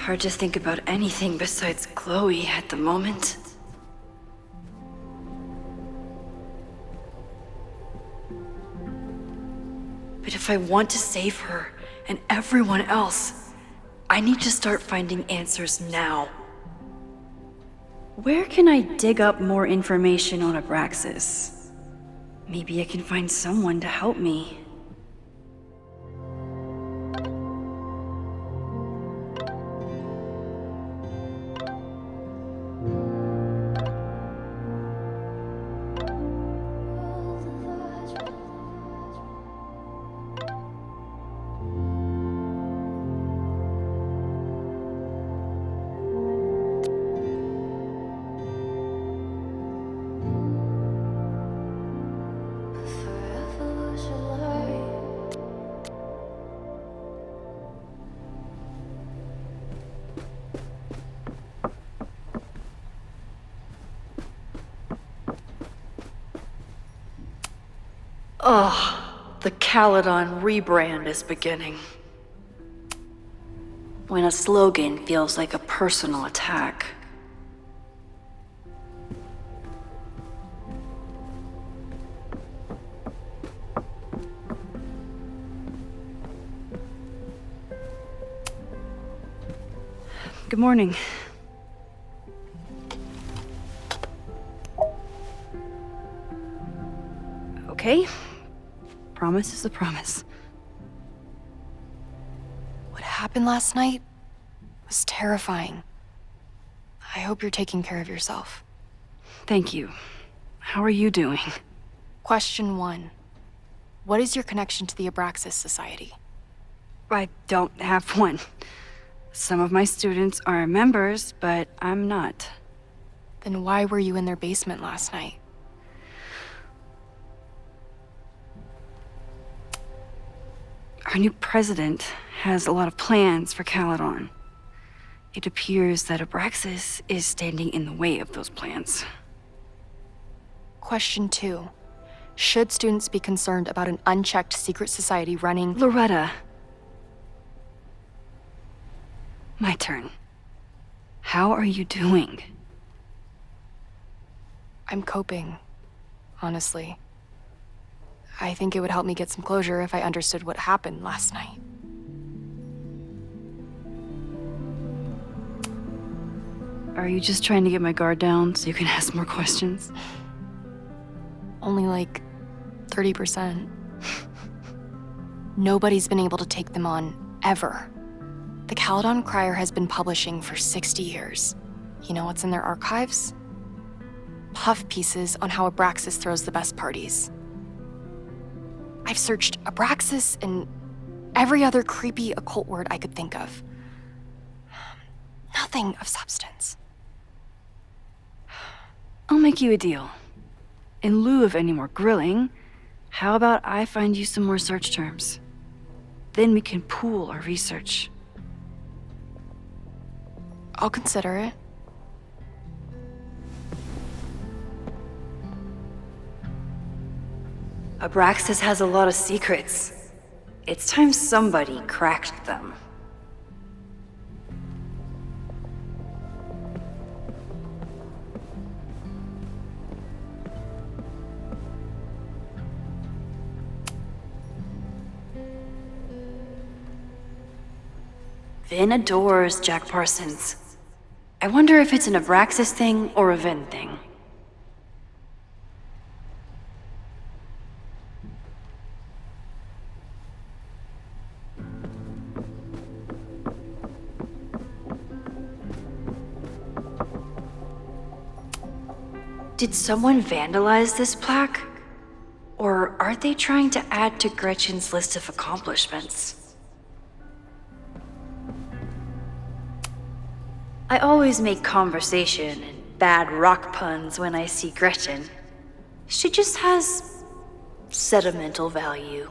Hard to think about anything besides Chloe at the moment. But if I want to save her and everyone else, I need to start finding answers now. Where can I dig up more information on Abraxas? Maybe I can find someone to help me. Ugh, the Caledon rebrand is beginning. When a slogan feels like a personal attack. Good morning. Okay. Promise is a promise. What happened last night was terrifying. I hope you're taking care of yourself. Thank you. How are you doing? Question 1. What is your connection to the Abraxcast Society? I don't have one. Some of my students are members, but I'm not. Then why were you in their basement last night? Our new president has a lot of plans for Caledon. It appears that Abraxas is standing in the way of those plans. Question 2. Should students be concerned about an unchecked secret society running— Loretta. My turn. How are you doing? I'm coping, honestly. I think it would help me get some closure if I understood what happened last night. Are you just trying to get my guard down so you can ask more questions? Only like 30%. Nobody's been able to take them on, ever. The Caledon Crier has been publishing for 60 years. You know what's in their archives? Puff pieces on how Abraxas throws the best parties. I've searched Abraxas and every other creepy occult word I could think of. Nothing of substance. I'll make you a deal. In lieu of any more grilling, how about I find you some more search terms? Then we can pool our research. I'll consider it. Abraxas has a lot of secrets. It's time somebody cracked them. Vinh adores Jack Parsons. I wonder if it's an Abraxas thing or a Vinh thing. Did someone vandalize this plaque? Or are they trying to add to Gretchen's list of accomplishments? I always make conversation and bad rock puns when I see Gretchen. She just has sentimental value.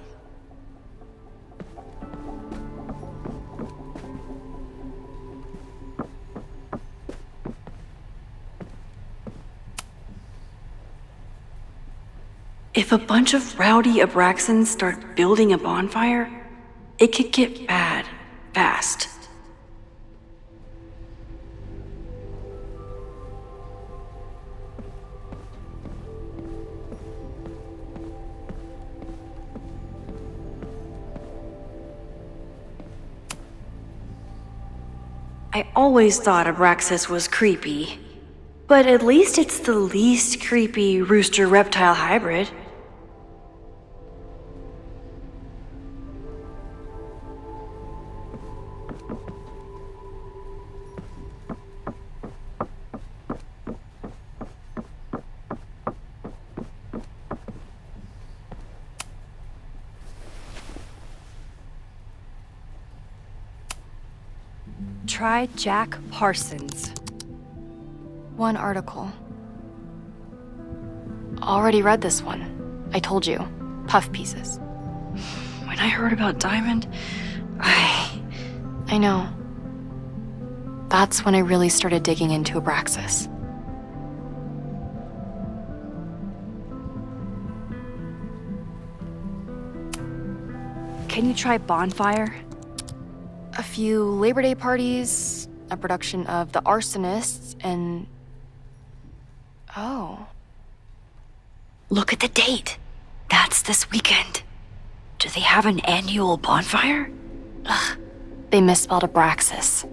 If a bunch of rowdy Abraxans start building a bonfire, it could get bad fast. I always thought Abraxas was creepy. But at least it's the least creepy rooster-reptile hybrid. Try Jack Parsons. One article. Already read this one. I told you. Puff pieces. When I heard about Diamond, I know. That's when I really started digging into Abraxas. Can you try Bonfire? A few Labor Day parties, a production of The Arsonists, and... Oh. Look at the date. That's this weekend. Do they have an annual bonfire? Ugh. They misspelled Abraxas.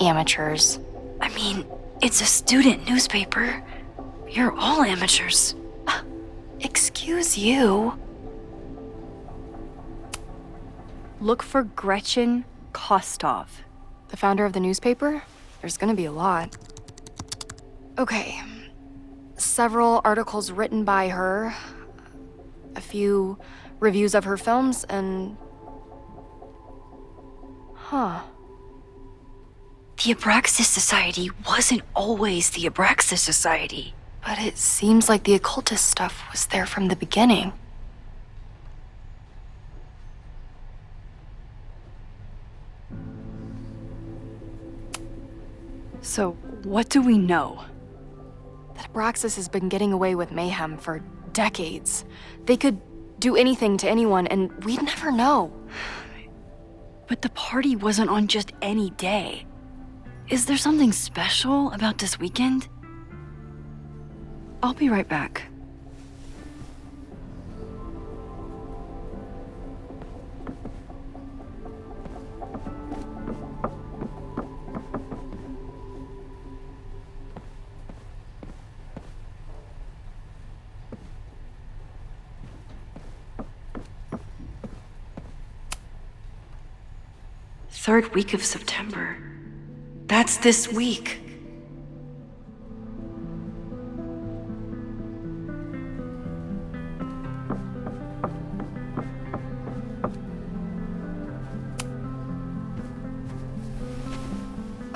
Amateurs. I mean, it's a student newspaper. You're all amateurs. Excuse you. Look for Gretchen Kostov. The founder of the newspaper? There's gonna be a lot. Okay. Several articles written by her. A few reviews of her films, and... Huh. The Abraxas Society wasn't always the Abraxas Society. But it seems like the occultist stuff was there from the beginning. So, what do we know? That Abraxas has been getting away with mayhem for decades. They could do anything to anyone, and we'd never know. But the party wasn't on just any day. Is there something special about this weekend? I'll be right back. Third week of September. That's this week.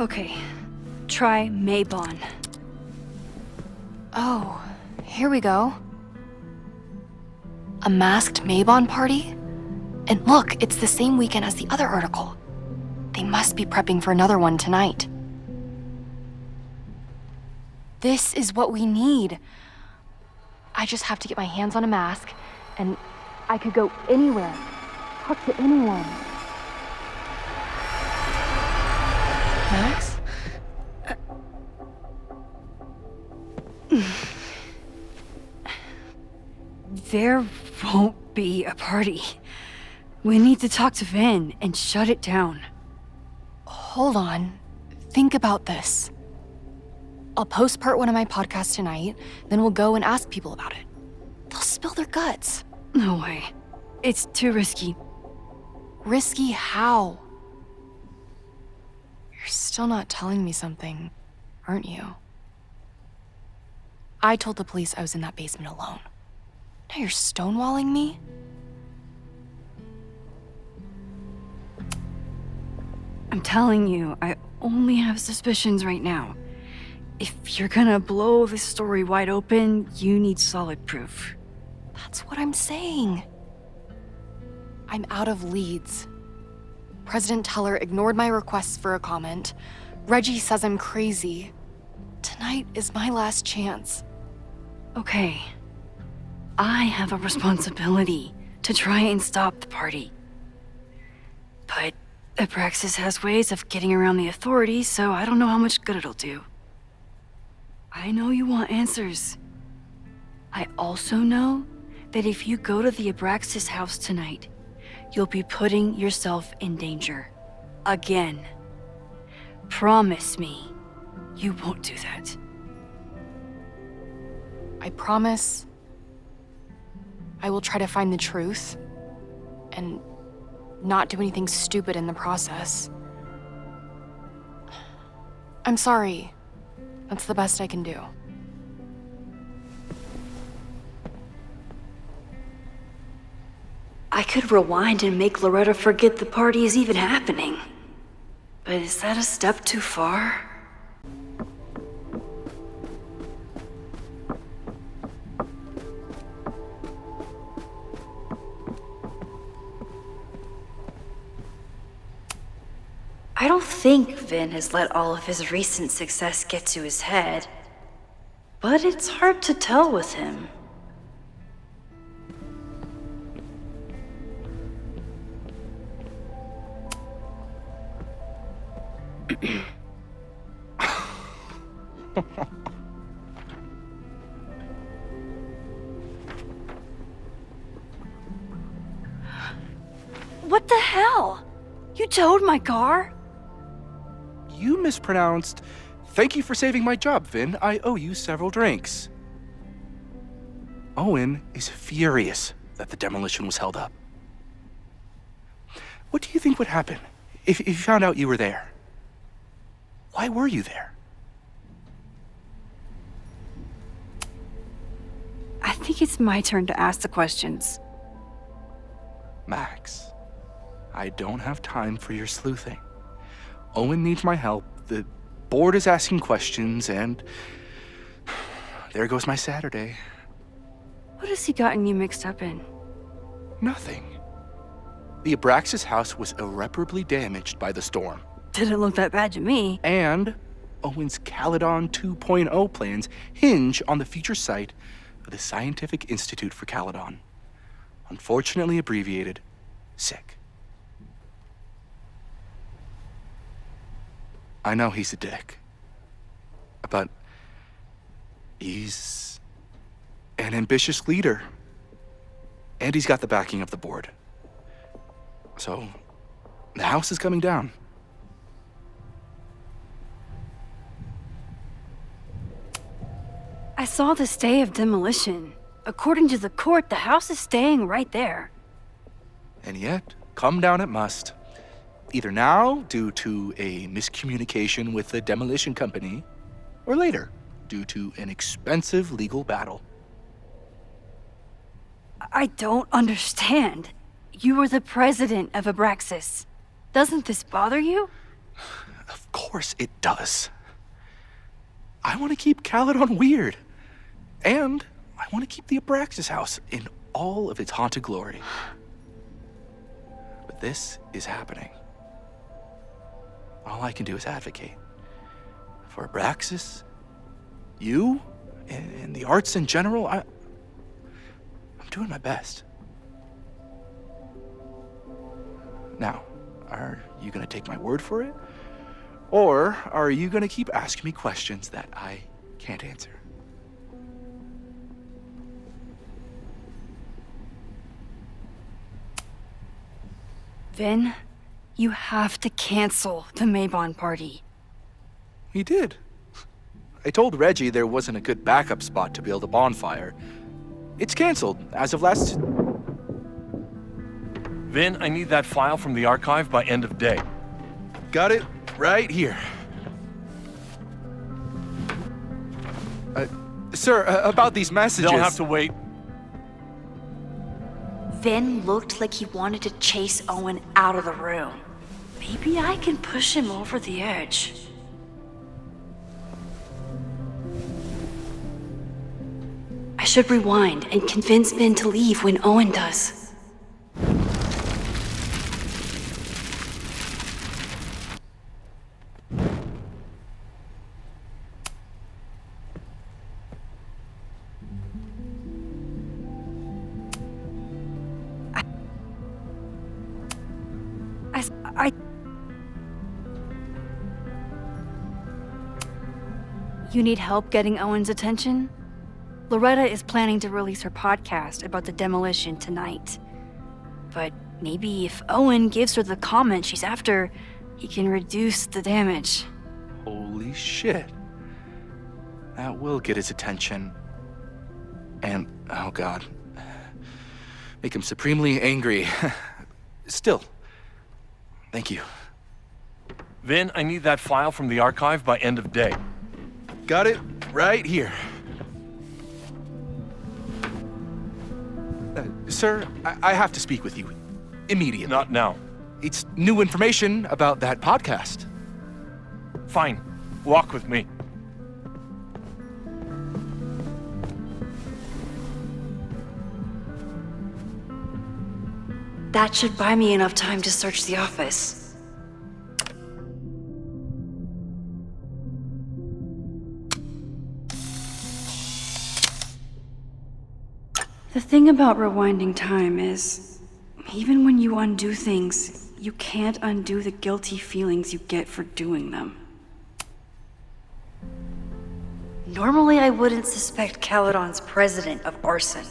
Okay, try Maybon. Oh, here we go. A masked Maybon party? And look, it's the same weekend as the other article. They must be prepping for another one tonight. This is what we need. I just have to get my hands on a mask, and I could go anywhere, talk to anyone. Max? There won't be a party. We need to talk to Vinh and shut it down. Hold on. Think about this. I'll post part one of my podcast tonight, then we'll go and ask people about it. They'll spill their guts. No way. It's too risky. Risky how? You're still not telling me something, aren't you? I told the police I was in that basement alone. Now you're stonewalling me? I'm telling you, I only have suspicions right now. If you're gonna blow this story wide open, you need solid proof. That's what I'm saying. I'm out of leads. President Teller ignored my requests for a comment. Reggie says I'm crazy. Tonight is my last chance. Okay. I have a responsibility to try and stop the party. But Abraxas has ways of getting around the authorities, so I don't know how much good it'll do. I know you want answers. I also know that if you go to the Abraxas house tonight, you'll be putting yourself in danger. Again. promise me you won't do that. I promise I will try to find the truth and not do anything stupid in the process. I'm sorry. That's the best I can do. I could rewind and make Loretta forget the party is even happening. But is that a step too far? I don't think Vinh has let all of his recent success get to his head. But it's hard to tell with him. What the hell? You towed my car? You mispronounced, "Thank you for saving my job, Vinh. I owe you several drinks." Owen is furious that the demolition was held up. What do you think would happen if you found out you were there? Why were you there? I think it's my turn to ask the questions. Max, I don't have time for your sleuthing. Owen needs my help, the board is asking questions, and there goes my Saturday. What has he gotten you mixed up in? Nothing. The Abraxcast house was irreparably damaged by the storm. Didn't look that bad to me. And Owen's Caledon 2.0 plans hinge on the future site of the Scientific Institute for Caledon. Unfortunately abbreviated, SICK. I know he's a dick, but he's an ambitious leader, and he's got the backing of the board. So, the house is coming down. I saw the stay of demolition. According to the court, the house is staying right there. And yet, come down it must. Either now, due to a miscommunication with the demolition company, or later, due to an expensive legal battle. I don't understand. You were the president of Abraxcast. Doesn't this bother you? Of course it does. I want to keep Caledon weird. And I want to keep the Abraxcast house in all of its haunted glory. But this is happening. All I can do is advocate. For Abraxcast, you, and the arts in general, I'm doing my best. Now, are you gonna take my word for it? Or are you gonna keep asking me questions that I can't answer? Vinh, you have to cancel the Maybon party. He did. I told Reggie there wasn't a good backup spot to build a bonfire. It's canceled as of last... Vinh, I need that file from the archive by end of day. Got it right here. Sir, about these messages... They'll have to wait. Vinh looked like he wanted to chase Owen out of the room. Maybe I can push him over the edge. I should rewind and convince Vinh to leave when Owen does. You need help getting Owen's attention? Loretta is planning to release her podcast about the demolition tonight. But maybe if Owen gives her the comment she's after, he can reduce the damage. Holy shit. That will get his attention. And, oh god, make him supremely angry. Still, thank you. Vin, I need that file from the archive by end of day. Got it right here. Sir, I have to speak with you immediately. Not now. It's new information about that podcast. Fine. Walk with me. That should buy me enough time to search the office. The thing about rewinding time is, even when you undo things, you can't undo the guilty feelings you get for doing them. Normally I wouldn't suspect Caledon's president of arson.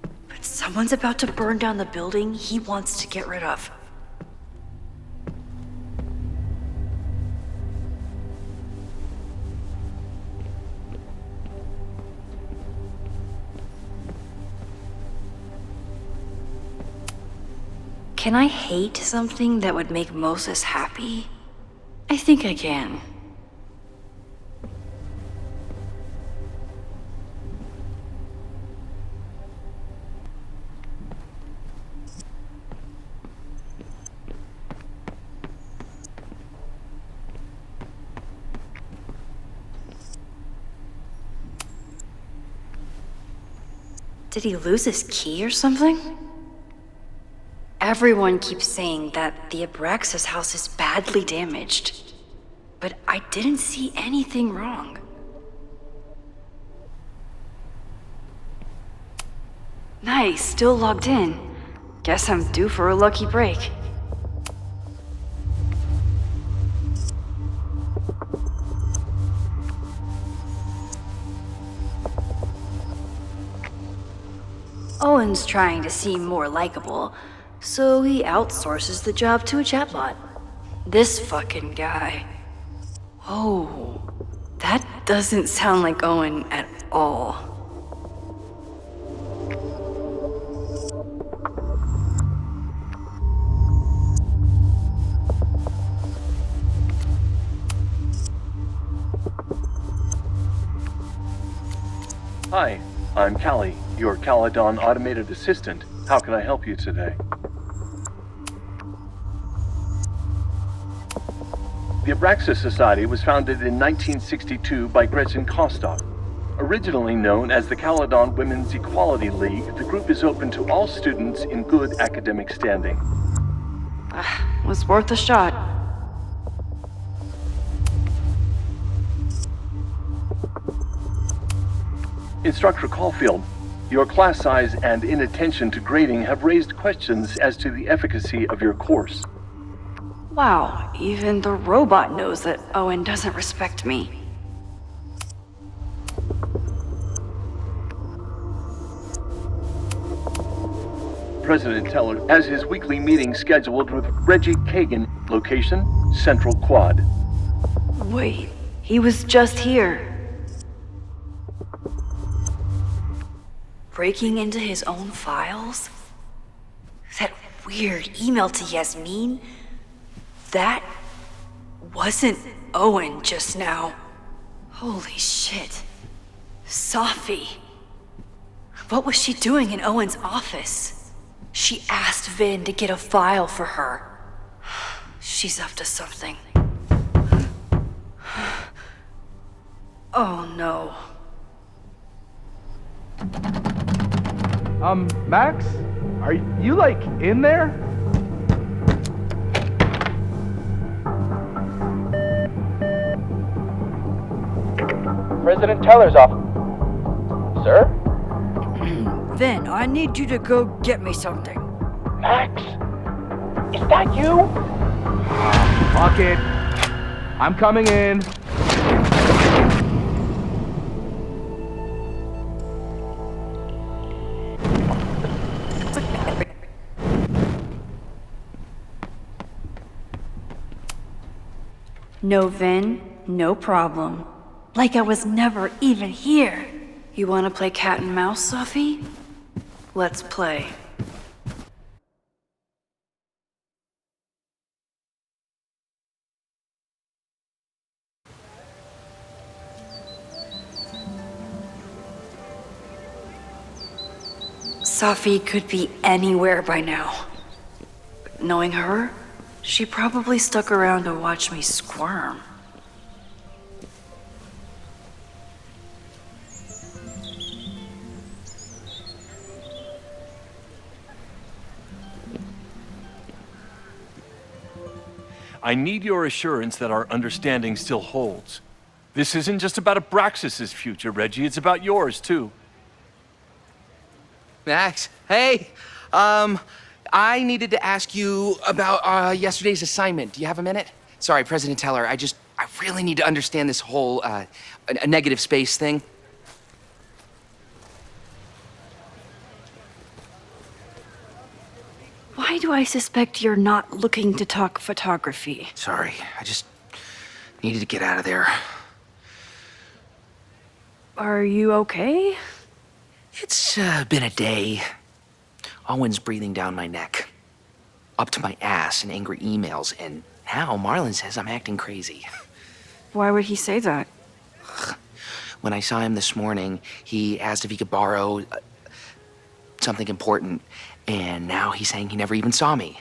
But someone's about to burn down the building he wants to get rid of. Can I hate something that would make Moses happy? I think I can. Did he lose his key or something? Everyone keeps saying that the Abraxcast house is badly damaged, but I didn't see anything wrong. Nice, still logged in. Guess I'm due for a lucky break. Owen's trying to seem more likable, so he outsources the job to a chatbot. This fucking guy. Whoa, that doesn't sound like Owen at all. Hi, I'm Callie, your Caledon automated assistant. How can I help you today? The Abraxcast Society was founded in 1962 by Gretchen Kostoff. Originally known as the Caledon Women's Equality League, the group is open to all students in good academic standing. Was worth a shot. Instructor Caulfield, your class size and inattention to grading have raised questions as to the efficacy of your course. Wow, even the robot knows that Owen doesn't respect me. President Teller has his weekly meeting scheduled with Reggie Kagan, location, Central Quad. Wait, he was just here. Breaking into his own files? That weird email to Yasmin? That wasn't Owen just now. Holy shit. Safi. What was she doing in Owen's office? She asked Vinh to get a file for her. She's up to something. Oh no. Max? Are you, like, in there? President Teller's office. Sir? Vinh, I need you to go get me something. Max? Is that you? Fuck it. I'm coming in. No, Vinh. no problem. Like I was never even here. You want to play cat and mouse, Safi? Let's play. Safi could be anywhere by now. But knowing her, she probably stuck around to watch me squirm. I need your assurance that our understanding still holds. This isn't just about Abraxas' future, Reggie. It's about yours, too. Max, hey. I needed to ask you about yesterday's assignment. Do you have a minute? Sorry, President Teller, I really need to understand this whole a negative space thing. Why do I suspect you're not looking to talk photography? Sorry, I just needed to get out of there. Are you okay? It's been a day. Owen's breathing down my neck, up to my ass in angry emails, and now Marlon says I'm acting crazy. Why would he say that? When I saw him this morning, he asked if he could borrow something important, and now he's saying he never even saw me.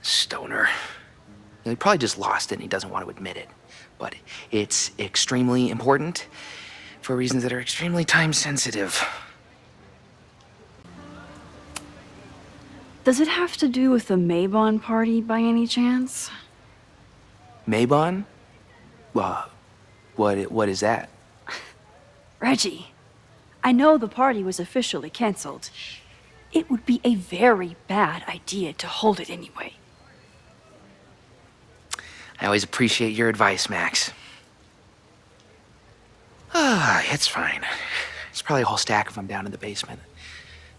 Stoner. He probably just lost it and he doesn't want to admit it. But it's extremely important for reasons that are extremely time sensitive. Does it have to do with the Maybon party by any chance? Maybon? What is that? Reggie, I know the party was officially canceled. It would be a very bad idea to hold it anyway. I always appreciate your advice, Max. It's fine. It's probably a whole stack if I'm down in the basement.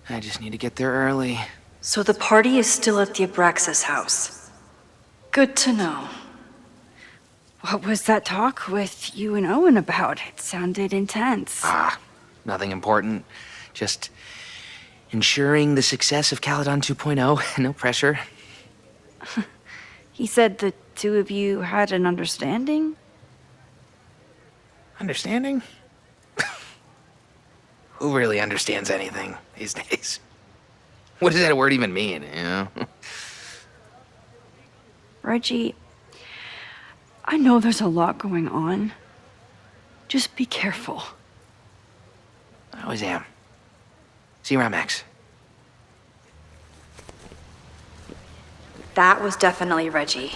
I just need to get there early. So the party is still at the Abraxcast house. Good to know. What was that talk with you and Owen about? It sounded intense. Nothing important. Just ensuring the success of Caledon 2.0. No pressure. He said the two of you had an understanding? Understanding? Who really understands anything these days? What does that word even mean, you know? Reggie, I know there's a lot going on. Just be careful. I always am. See you around, Max. That was definitely Reggie.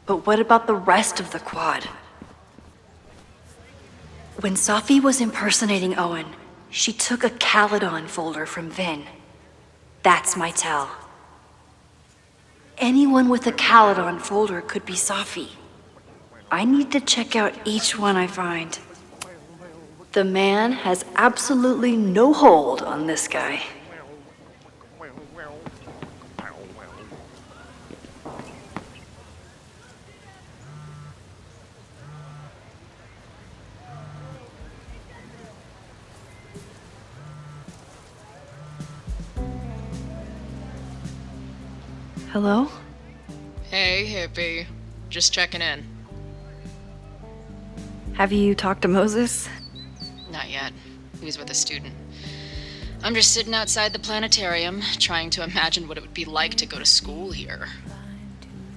But what about the rest of the quad? When Safi was impersonating Owen, she took a Caledon folder from Vinh. That's my tell. Anyone with a Caledon folder could be Safi. I need to check out each one I find. The man has absolutely no hold on this guy. Hello? Hey, hippie. Just checking in. Have you talked to Moses? Not yet. He was with a student. I'm just sitting outside the planetarium, trying to imagine what it would be like to go to school here.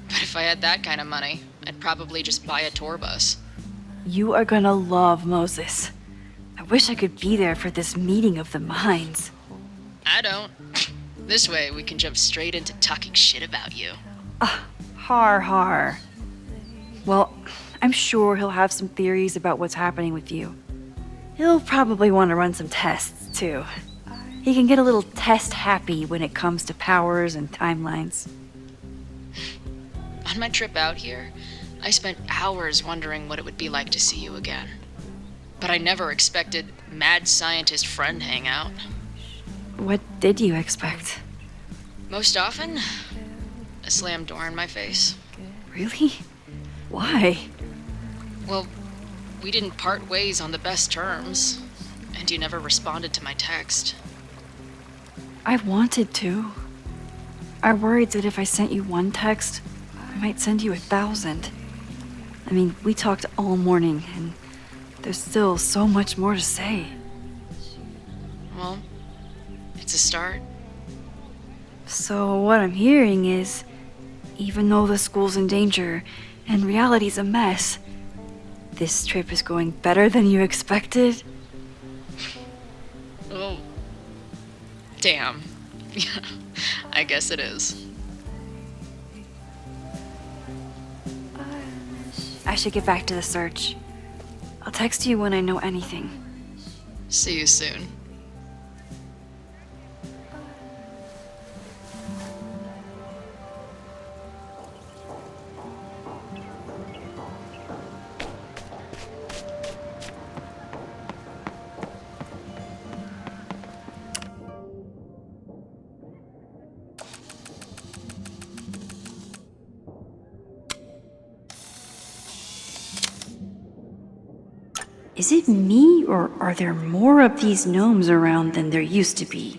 But if I had that kind of money, I'd probably just buy a tour bus. You are gonna love Moses. I wish I could be there for this meeting of the minds. I don't. This way, we can jump straight into talking shit about you. Har. Well, I'm sure he'll have some theories about what's happening with you. He'll probably want to run some tests, too. He can get a little test-happy when it comes to powers and timelines. On my trip out here, I spent hours wondering what it would be like to see you again. But I never expected mad scientist friend hangout. What did you expect? Most often, a slammed door in my face. Really? Why? Well, we didn't part ways on the best terms, and you never responded to my text. I wanted to. I worried that if I sent you one text, I might send you 1,000. I mean, we talked all morning, and there's still so much more to say. Well, it's a start. So what I'm hearing is, even though the school's in danger and reality's a mess, this trip is going better than you expected? Oh. Damn. Yeah, I guess it is. I should get back to the search. I'll text you when I know anything. See you soon. Is it me, or are there more of these gnomes around than there used to be?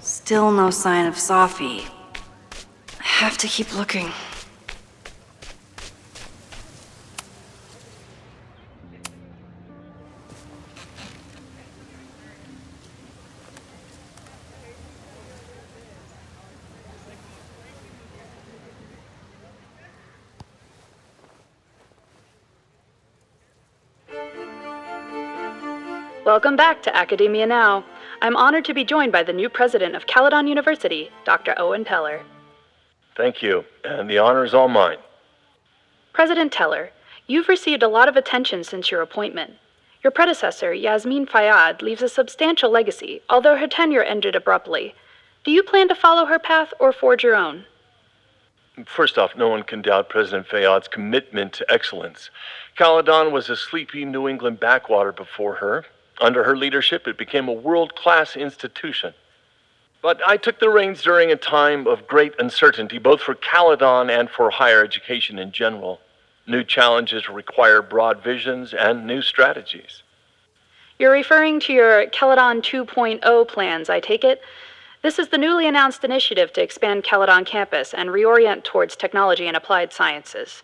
Still no sign of Safi. I have to keep looking. Welcome back to Academia Now. I'm honored to be joined by the new president of Caledon University, Dr. Owen Teller. Thank you, and the honor is all mine. President Teller, you've received a lot of attention since your appointment. Your predecessor, Yasmin Fayyad, leaves a substantial legacy, although her tenure ended abruptly. Do you plan to follow her path or forge your own? First off, no one can doubt President Fayyad's commitment to excellence. Caledon was a sleepy New England backwater before her. Under her leadership, it became a world-class institution. But I took the reins during a time of great uncertainty, both for Caledon and for higher education in general. New challenges require broad visions and new strategies. You're referring to your Caledon 2.0 plans, I take it? This is the newly announced initiative to expand Caledon campus and reorient towards technology and applied sciences.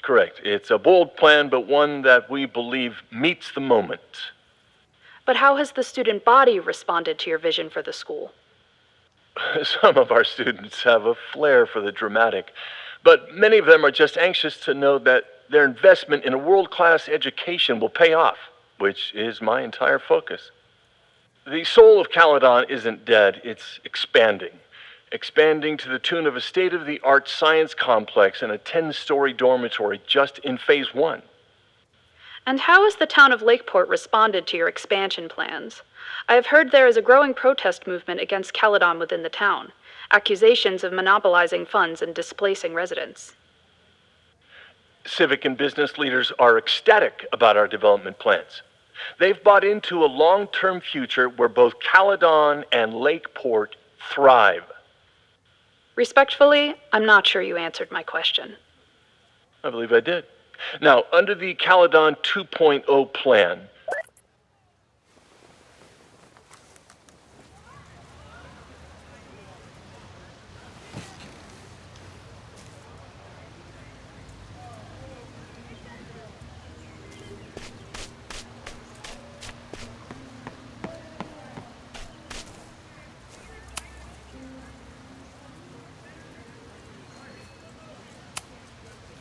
Correct. It's a bold plan, but one that we believe meets the moment. But how has the student body responded to your vision for the school? Some of our students have a flair for the dramatic, but many of them are just anxious to know that their investment in a world-class education will pay off, which is my entire focus. The soul of Caledon isn't dead, it's expanding. Expanding to the tune of a state-of-the-art science complex and a 10-story dormitory just in Phase 1. And how has the town of Lakeport responded to your expansion plans? I have heard there is a growing protest movement against Caledon within the town, accusations of monopolizing funds and displacing residents. Civic and business leaders are ecstatic about our development plans. They've bought into a long-term future where both Caledon and Lakeport thrive. Respectfully, I'm not sure you answered my question. I believe I did. Now, under the Caledon 2.0 plan,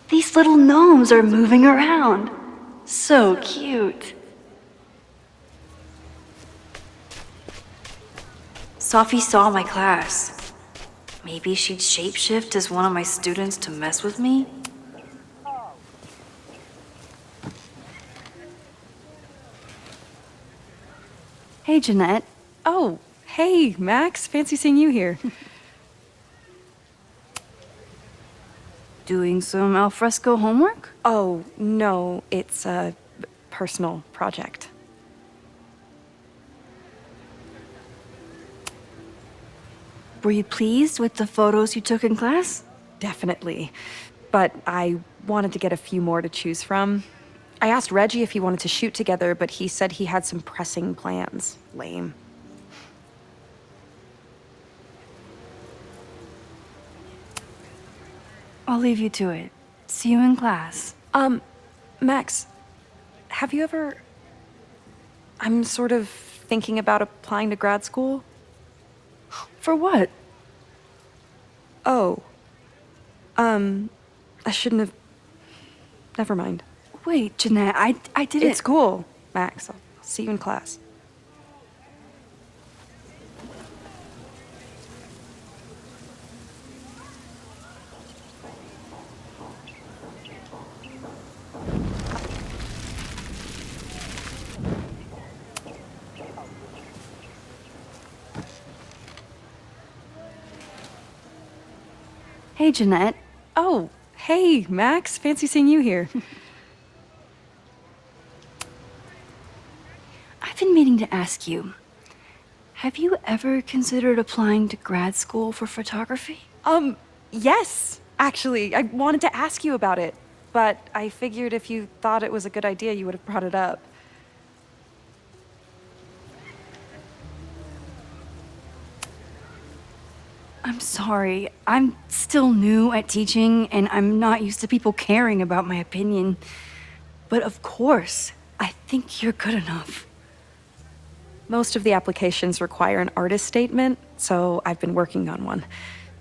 These little gnomes are moving around. So cute. Safi saw my class. Maybe she'd shapeshift as one of my students to mess with me? Hey, Jeanette. Oh, hey, Max. Fancy seeing you here. Doing some alfresco homework? Oh, no, it's personal project. Were you pleased with the photos you took in class? Definitely. But I wanted to get a few more to choose from. I asked Reggie if he wanted to shoot together, but he said he had some pressing plans. Lame. I'll leave you to it. See you in class. Max, have you ever... I'm sort of thinking about applying to grad school. For what? Oh. I shouldn't have... Never mind. Wait, Jeanette, I didn't... It's cool, Max. I'll see you in class. Hey, Jeanette. Oh, hey, Max. Fancy seeing you here. I've been meaning to ask you, have you ever considered applying to grad school for photography? Yes, actually. I wanted to ask you about it, but I figured if you thought it was a good idea, you would have brought it up. I'm sorry. I'm still new at teaching, and I'm not used to people caring about my opinion. But of course, I think you're good enough. Most of the applications require an artist statement, so I've been working on one.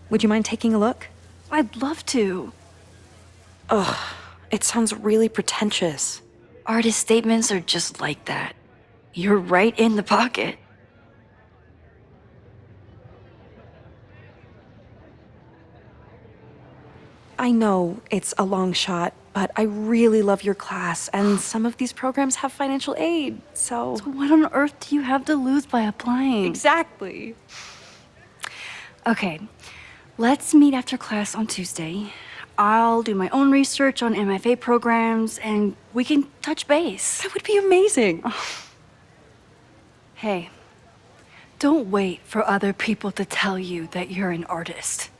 Would you mind taking a look? I'd love to. Ugh, it sounds really pretentious. Artist statements are just like that. You're right in the pocket. I know it's a long shot, but I really love your class, and some of these programs have financial aid, so... So what on earth do you have to lose by applying? Exactly. Okay, let's meet after class on Tuesday. I'll do my own research on MFA programs, and we can touch base. That would be amazing. Hey, don't wait for other people to tell you that you're an artist.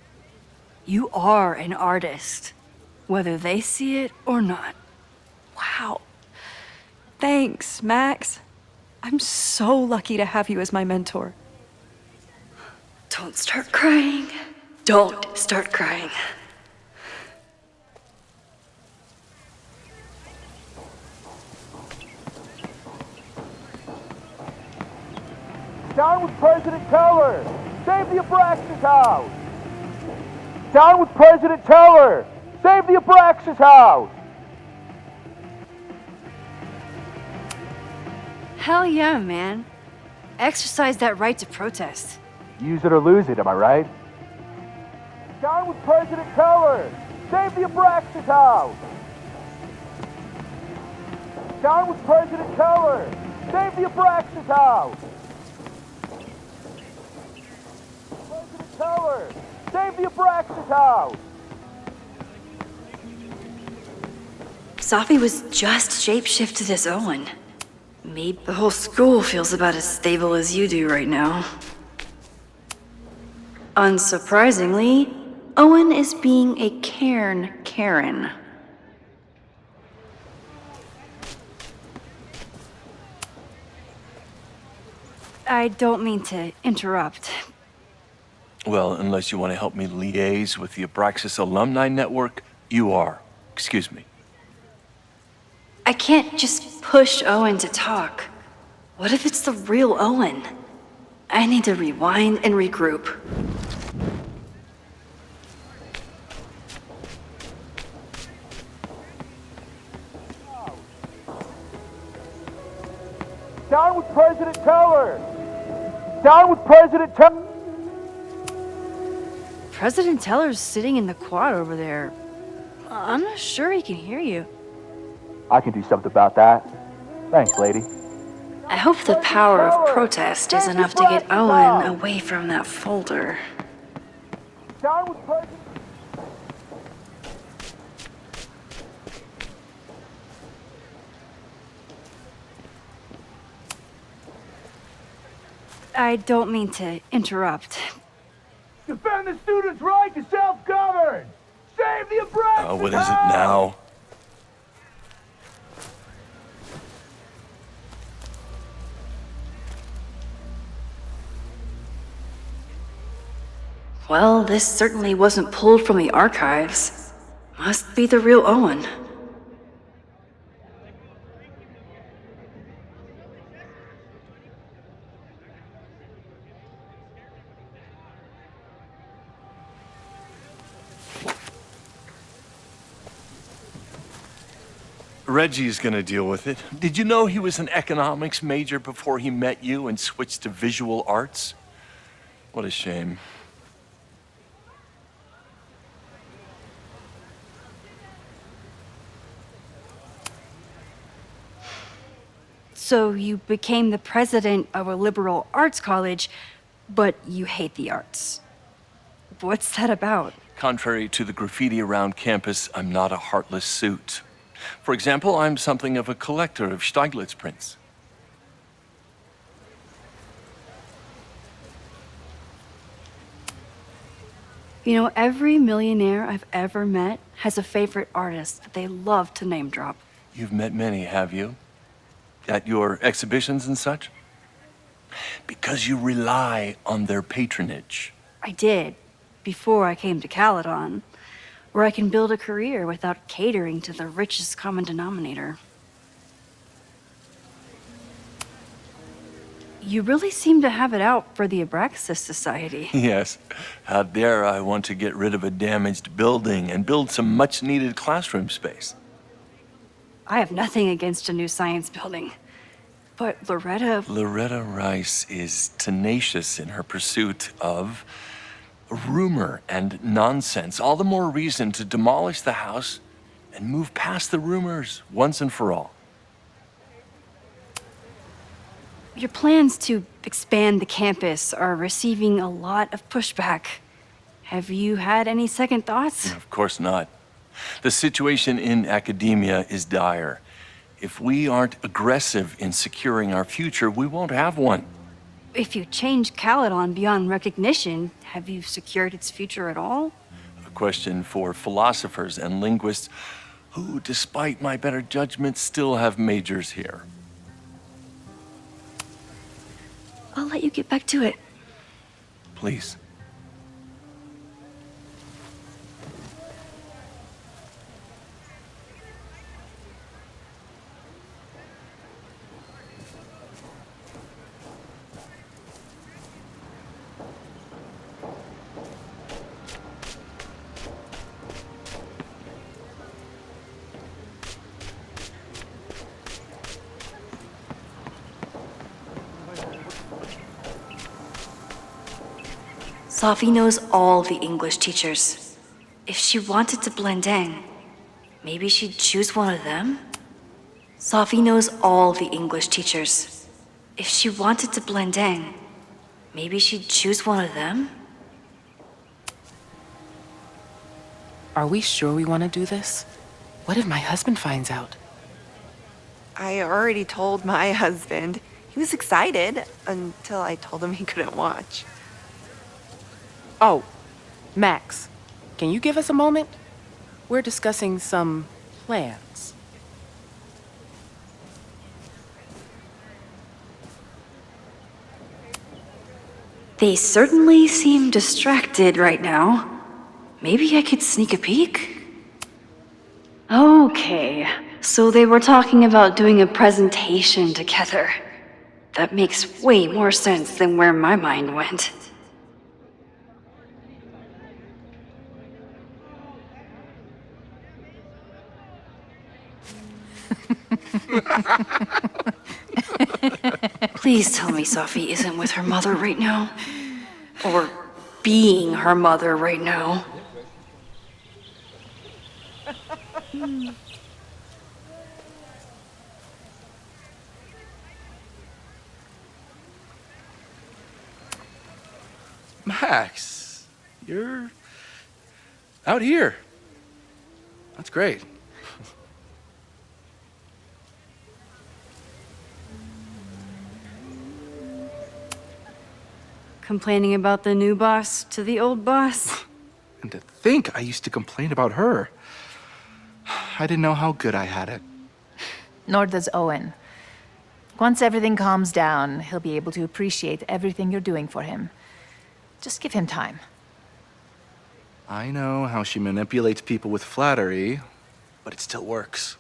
You are an artist, whether they see it or not. Wow. Thanks, Max. I'm so lucky to have you as my mentor. Don't start crying. Don't start crying. Down with President Teller! Save the Abraxcast house! Down with President Teller! Save the Abraxcast house! Hell yeah, man. Exercise that right to protest. Use it or lose it, am I right? Down with President Teller! Save the Abraxcast house! Down with President Teller! Save the Abraxcast house! President Teller! Save the Abraxcast house! Safi was just shapeshifted as Owen. Maybe the whole school feels about as stable as you do right now. Unsurprisingly, Owen is being a cairn Karen. I don't mean to interrupt. Well, unless you want to help me liaise with the Abraxcast alumni network, you are. Excuse me. I can't just push Owen to talk. What if it's the real Owen? I need to rewind and regroup. Down with President Teller! Down with President Teller! President Teller's sitting in the quad over there. I'm not sure he can hear you. I can do something about that. Thanks, lady. I hope the power of protest is enough to get Owen away from that folder. Down with President... I don't mean to interrupt. Defend the students' right to self-govern! Save the Abraxcast! What is it now? Well, this certainly wasn't pulled from the archives. Must be the real Owen. Reggie's gonna deal with it. Did you know he was an economics major before he met you and switched to visual arts? What a shame. So you became the president of a liberal arts college, but you hate the arts. What's that about? Contrary to the graffiti around campus, I'm not a heartless suit. For example, I'm something of a collector of Stieglitz prints. You know, every millionaire I've ever met has a favorite artist that they love to name drop. You've met many, have you? At your exhibitions and such? Because you rely on their patronage. I did, before I came to Caledon, where I can build a career without catering to the richest common denominator. You really seem to have it out for the Abraxcast Society. Yes. How dare I want to get rid of a damaged building and build some much-needed classroom space. I have nothing against a new science building. But Loretta Rice is tenacious in her pursuit of rumor and nonsense. All the more reason to demolish the house and move past the rumors once and for all. Your plans to expand the campus are receiving a lot of pushback. Have you had any second thoughts? Of course not. The situation in academia is dire. If we aren't aggressive in securing our future, we won't have one. If you change Caledon beyond recognition, have you secured its future at all? A question for philosophers and linguists who, despite my better judgment, still have majors here. I'll let you get back to it. Please. Safi knows all the English teachers. If she wanted to blend in, maybe she'd choose one of them? Safi knows all the English teachers. If she wanted to blend in, maybe she'd choose one of them? Are we sure we want to do this? What if my husband finds out? I already told my husband. He was excited until I told him he couldn't watch. Oh, Max, can you give us a moment? We're discussing some plans. They certainly seem distracted right now. Maybe I could sneak a peek? Okay, so they were talking about doing a presentation together. That makes way more sense than where my mind went. Please tell me Safi isn't with her mother right now. Or being her mother right now. Max, you're out here. That's great. Complaining about the new boss to the old boss. And to think I used to complain about her. I didn't know how good I had it. Nor does Owen. Once everything calms down, he'll be able to appreciate everything you're doing for him. Just give him time. I know how she manipulates people with flattery, but it still works.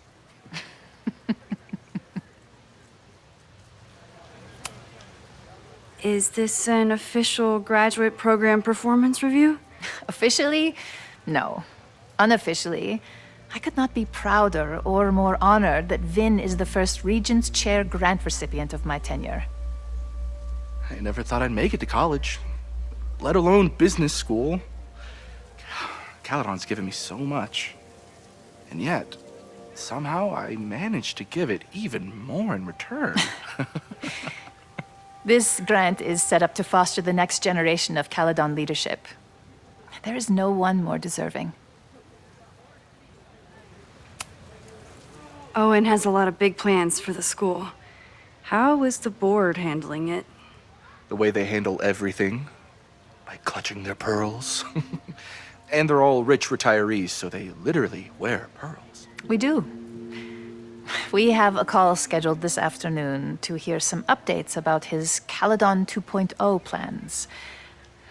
Is this an official graduate program performance review? Officially? No. Unofficially, I could not be prouder or more honored that Vinh is the first Regent's Chair grant recipient of my tenure. I never thought I'd make it to college, let alone business school. Caledon's given me so much. And yet, somehow I managed to give it even more in return. This grant is set up to foster the next generation of Caledon leadership. There is no one more deserving. Owen has a lot of big plans for the school. How is the board handling it? The way they handle everything, by clutching their pearls. And they're all rich retirees, so they literally wear pearls. We do. We have a call scheduled this afternoon to hear some updates about his Caledon 2.0 plans.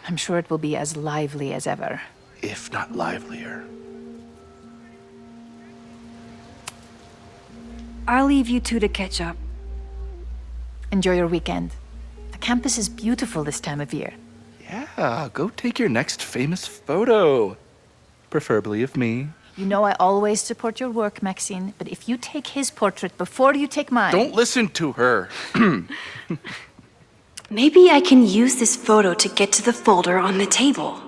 I'm sure it will be as lively as ever. If not livelier. I'll leave you two to catch up. Enjoy your weekend. The campus is beautiful this time of year. Yeah, go take your next famous photo. Preferably of me. You know I always support your work, Maxine, but if you take his portrait before you take mine... Don't listen to her. Maybe I can use this photo to get to the folder on the table.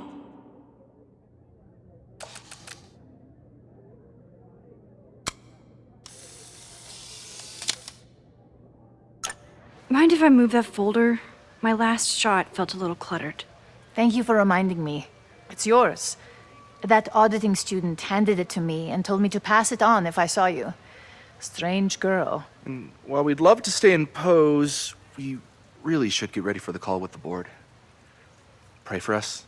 Mind if I move that folder? My last shot felt a little cluttered. Thank you for reminding me. It's yours. That auditing student handed it to me and told me to pass it on if I saw you. Strange girl. And while we'd love to stay in pose, we really should get ready for the call with the board. Pray for us.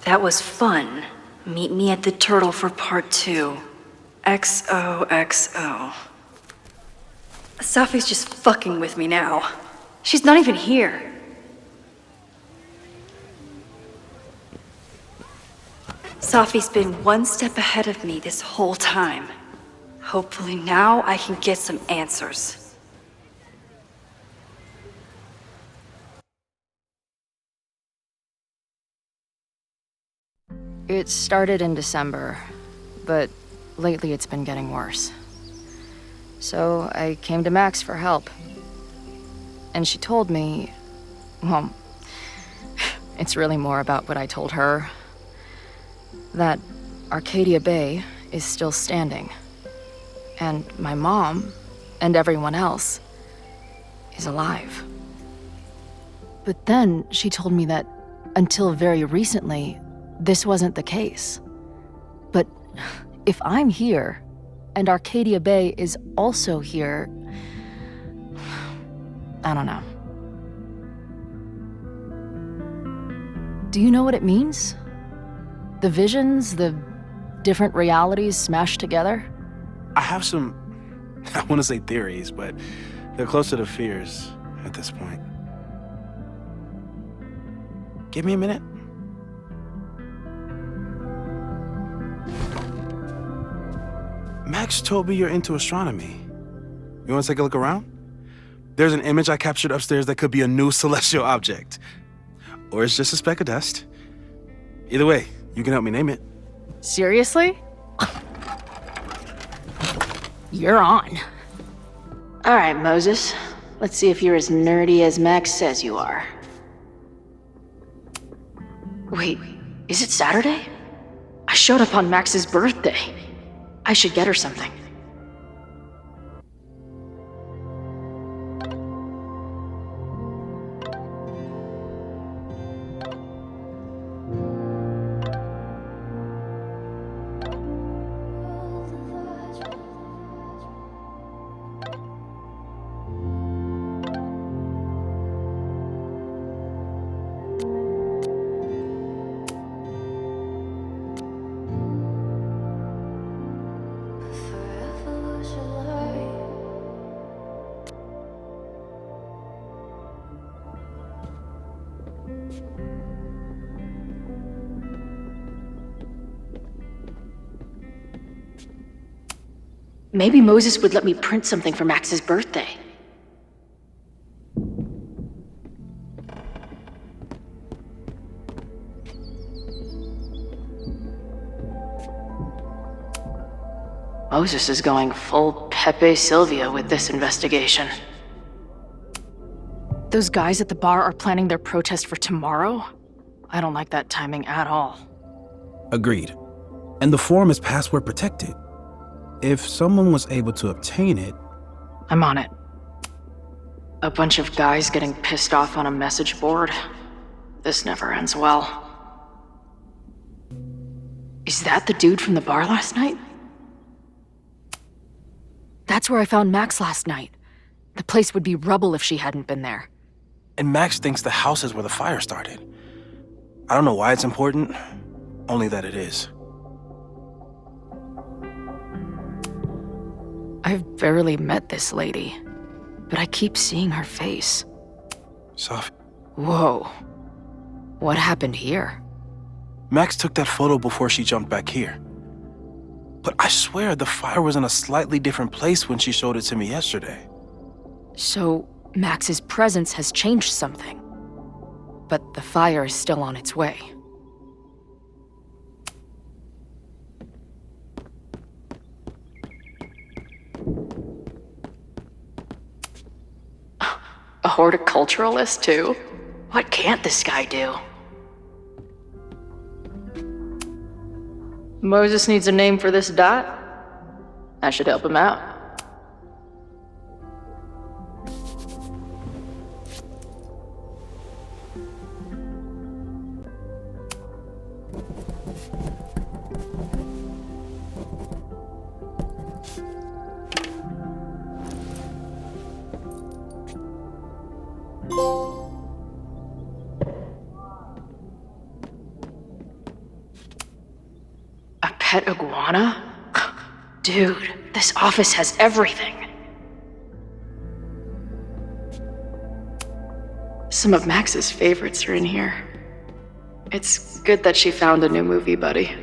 That was fun. Meet me at the Turtle for part 2. XOXO. Safi's just fucking with me now. She's not even here. Safi's been one step ahead of me this whole time. Hopefully now I can get some answers. It started in December, but lately it's been getting worse. So I came to Max for help. And she told me, well, it's really more about what I told her, that Arcadia Bay is still standing. And my mom, and everyone else, is alive. But then she told me that until very recently, this wasn't the case. But if I'm here, and Arcadia Bay is also here, I don't know. Do you know what it means? The visions, the different realities smashed together? I have some, I want to say theories, but they're closer to fears at this point. Give me a minute. Max told me you're into astronomy. You want to take a look around? There's an image I captured upstairs that could be a new celestial object. Or it's just a speck of dust. Either way, you can help me name it. Seriously? You're on. All right, Moses. Let's see if you're as nerdy as Max says you are. Wait, is it Saturday? I showed up on Max's birthday. I should get her something. Maybe Moses would let me print something for Max's birthday. Moses is going full Pepe Silvia with this investigation. Those guys at the bar are planning their protest for tomorrow? I don't like that timing at all. Agreed. And the form is password protected. If someone was able to obtain it... I'm on it. A bunch of guys getting pissed off on a message board. This never ends well. Is that the dude from the bar last night? That's where I found Max last night. The place would be rubble if she hadn't been there. And Max thinks the house is where the fire started. I don't know why it's important, only that it is. I've barely met this lady, but I keep seeing her face. Safi. Whoa. What happened here? Max took that photo before she jumped back here. But I swear the fire was in a slightly different place when she showed it to me yesterday. So, Max's presence has changed something. But the fire is still on its way. A horticulturalist, too? What can't this guy do? Moses needs a name for this dot. I should help him out. Pet iguana? Dude, this office has everything. Some of Max's favorites are in here. It's good that she found a new movie buddy.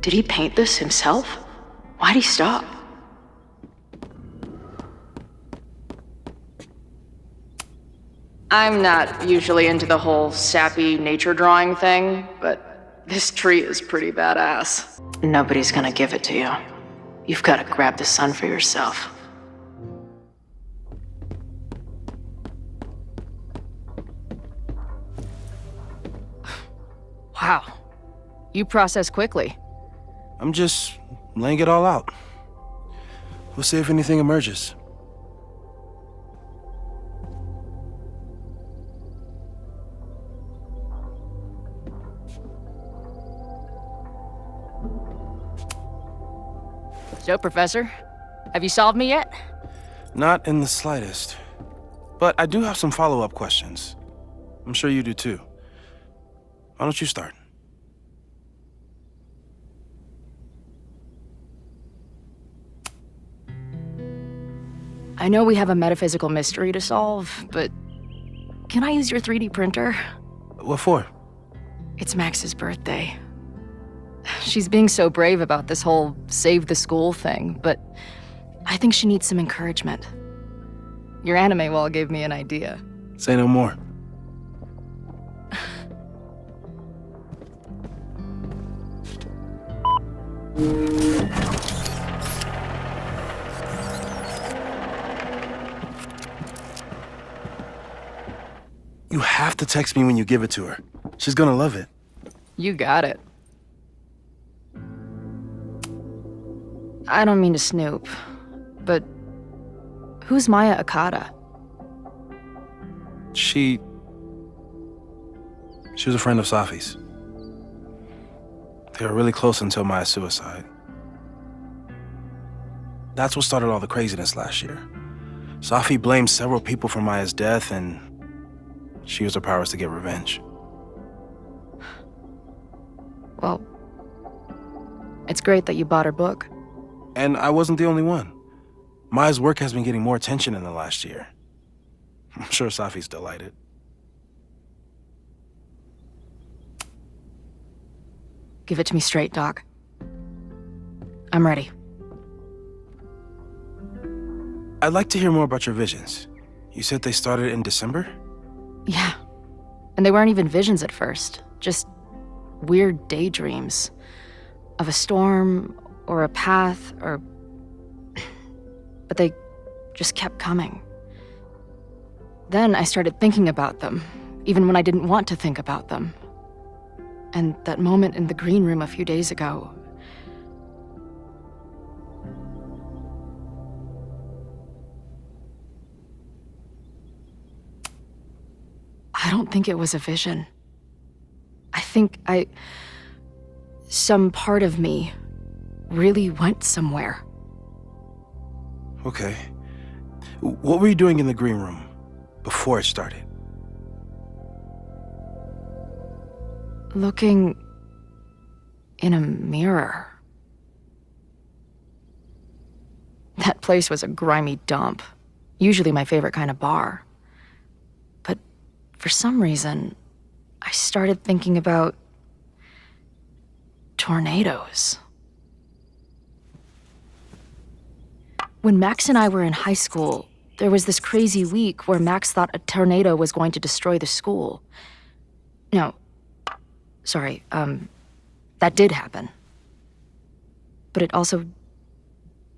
Did he paint this himself? Why'd he stop? I'm not usually into the whole sappy nature drawing thing, but this tree is pretty badass. Nobody's gonna give it to you. You've gotta grab the sun for yourself. Wow. You process quickly. I'm just laying it all out. We'll see if anything emerges. So, Professor, have you solved me yet? Not in the slightest. But I do have some follow-up questions. I'm sure you do too. Why don't you start? I know we have a metaphysical mystery to solve, but can I use your 3D printer? What for? It's Max's birthday. She's being so brave about this whole save the school thing, but I think she needs some encouragement. Your anime wall gave me an idea. Say no more. You have to text me when you give it to her. She's gonna love it. You got it. I don't mean to snoop, but who's Maya Akata? She was a friend of Safi's. They were really close until Maya's suicide. That's what started all the craziness last year. Safi blamed several people for Maya's death, and she used her powers to get revenge. Well, It's great that you bought her book. And I wasn't the only one. Maya's work has been getting more attention in the last year. I'm sure Safi's delighted. Give it to me straight, Doc. I'm ready. I'd like to hear more about your visions. You said they started in December? Yeah. And they weren't even visions at first. Just weird daydreams. Of a storm, or a path, or... But they just kept coming. Then I started thinking about them, even when I didn't want to think about them. And that moment in the green room a few days ago... I don't think it was a vision. I think some part of me really went somewhere. Okay. What were you doing in the green room before it started? Looking in a mirror. That place was a grimy dump. Usually my favorite kind of bar. But for some reason, I started thinking about tornadoes. When Max and I were in high school, there was this crazy week where Max thought a tornado was going to destroy the school. No, sorry, that did happen. But it also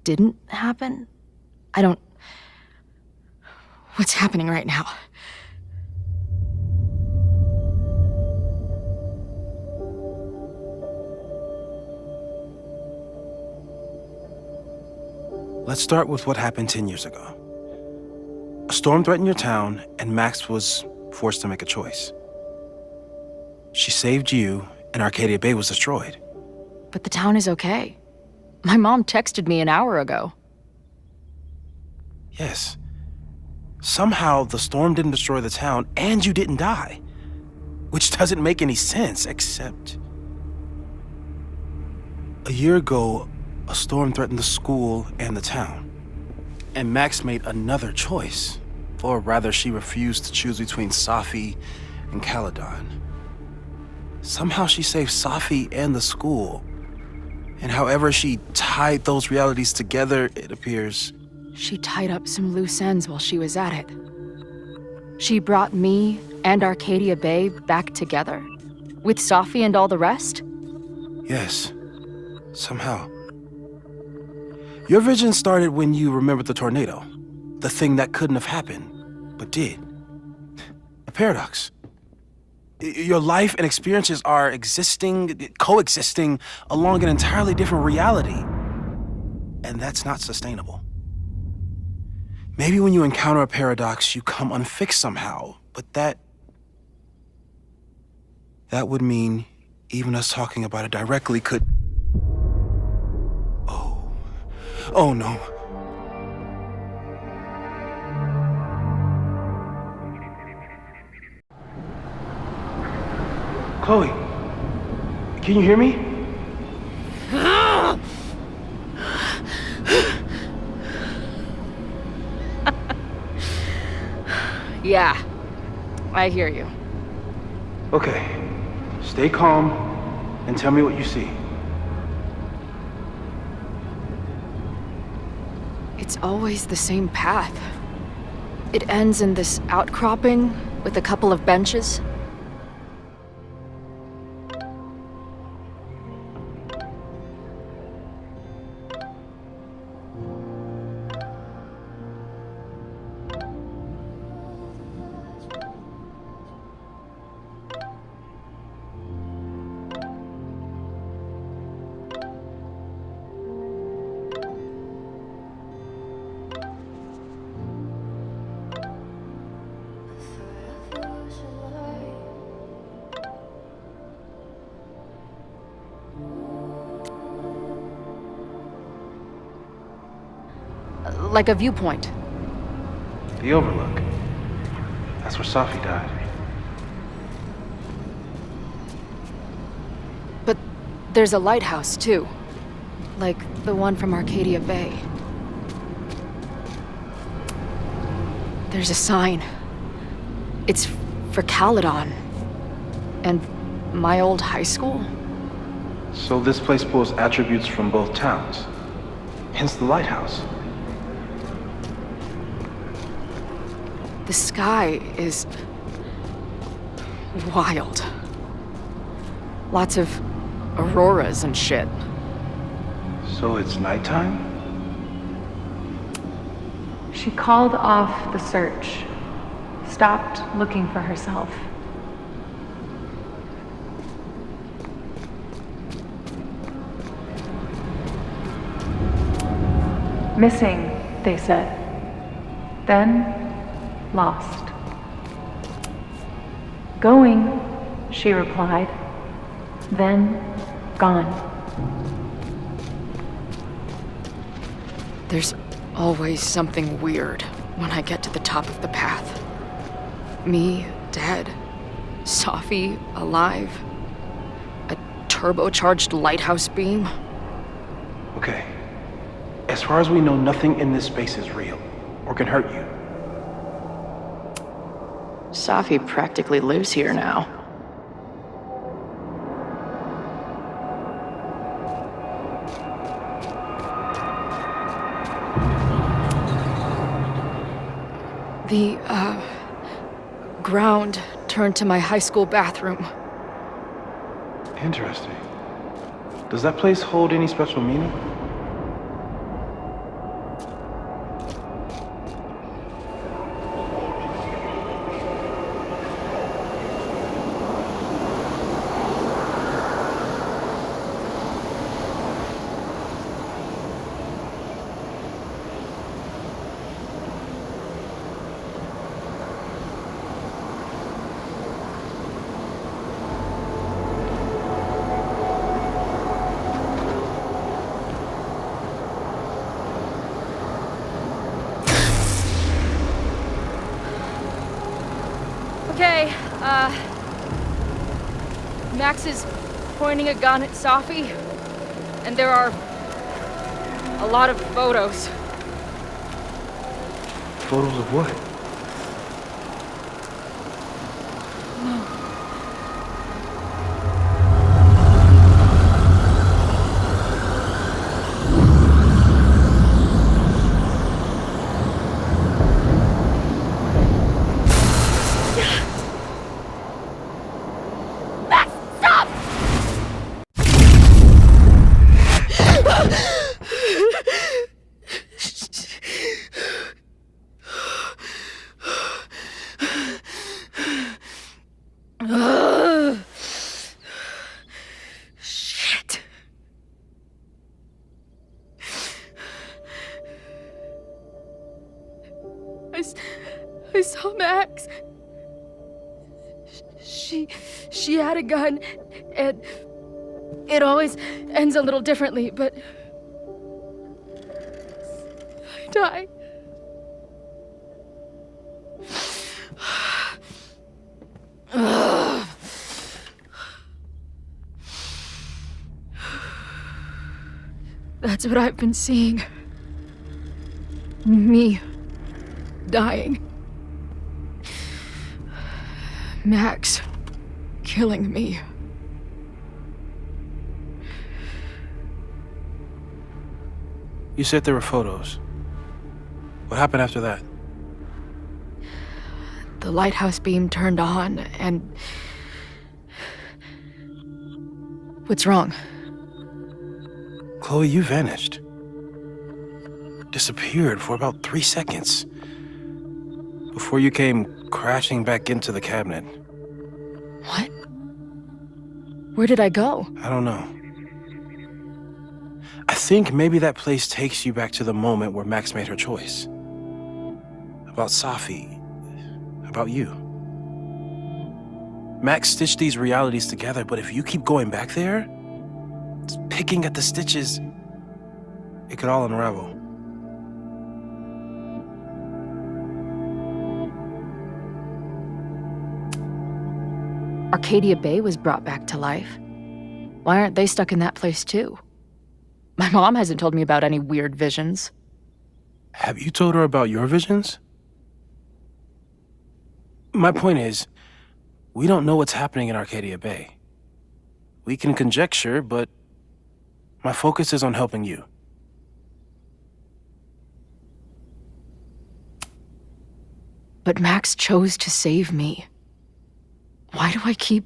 didn't happen? What's happening right now? Let's start with what happened 10 years ago. A storm threatened your town, and Max was forced to make a choice. She saved you, and Arcadia Bay was destroyed. But the town is okay. My mom texted me an hour ago. Yes. Somehow, the storm didn't destroy the town, and you didn't die. Which doesn't make any sense, except... A year ago, a storm threatened the school and the town. And Max made another choice. Or rather, she refused to choose between Safi and Caledon. Somehow she saved Safi and the school. And however she tied those realities together, it appears... She tied up some loose ends while she was at it. She brought me and Arcadia Bay back together. With Safi and all the rest? Yes. Somehow. Your vision started when you remembered the tornado. The thing that couldn't have happened, but did. A paradox. Your life and experiences are coexisting along an entirely different reality. And that's not sustainable. Maybe when you encounter a paradox, you come unfixed somehow, but that would mean even us talking about it directly could... Oh no. Chloe, can you hear me? Yeah, I hear you. Okay, stay calm and tell me what you see. It's always the same path. It ends in this outcropping with a couple of benches. Like a viewpoint. The Overlook. That's where Safi died. But there's a lighthouse, too. like the one from Arcadia Bay. There's a sign. It's for Caledon. And my old high school? So this place pulls attributes from both towns. Hence the lighthouse. The sky is wild. Lots of auroras and shit. So it's nighttime? She called off the search, stopped looking for herself. Missing, they said. Then, lost. Going, she replied. Then, gone. There's always something weird when I get to the top of the path. Me, dead. Safi, alive. A turbocharged lighthouse beam. Okay. As far as we know, nothing in this space is real, or can hurt you. Safi practically lives here now. The, ground turned to my high school bathroom. Interesting. Does that place hold any special meaning? Okay, Max is pointing a gun at Safi, and there are a lot of photos. Photos of what? Shit. I saw Max. She had a gun, and it always ends a little differently, but I die. That's what I've been seeing. Me dying. Max killing me. You said there were photos. What happened after that? The lighthouse beam turned on, and... What's wrong? Chloe, you vanished. Disappeared for about 3 seconds. Before you came crashing back into the cabinet. What? Where did I go? I don't know. I think maybe that place takes you back to the moment where Max made her choice. About Safi. About you. Max stitched these realities together, but if you keep going back there, picking at the stitches, it could all unravel. Arcadia Bay was brought back to life. Why aren't they stuck in that place too? My mom hasn't told me about any weird visions. Have you told her about your visions? My point is, we don't know what's happening in Arcadia Bay. We can conjecture, but my focus is on helping you. But Max chose to save me. Why do I keep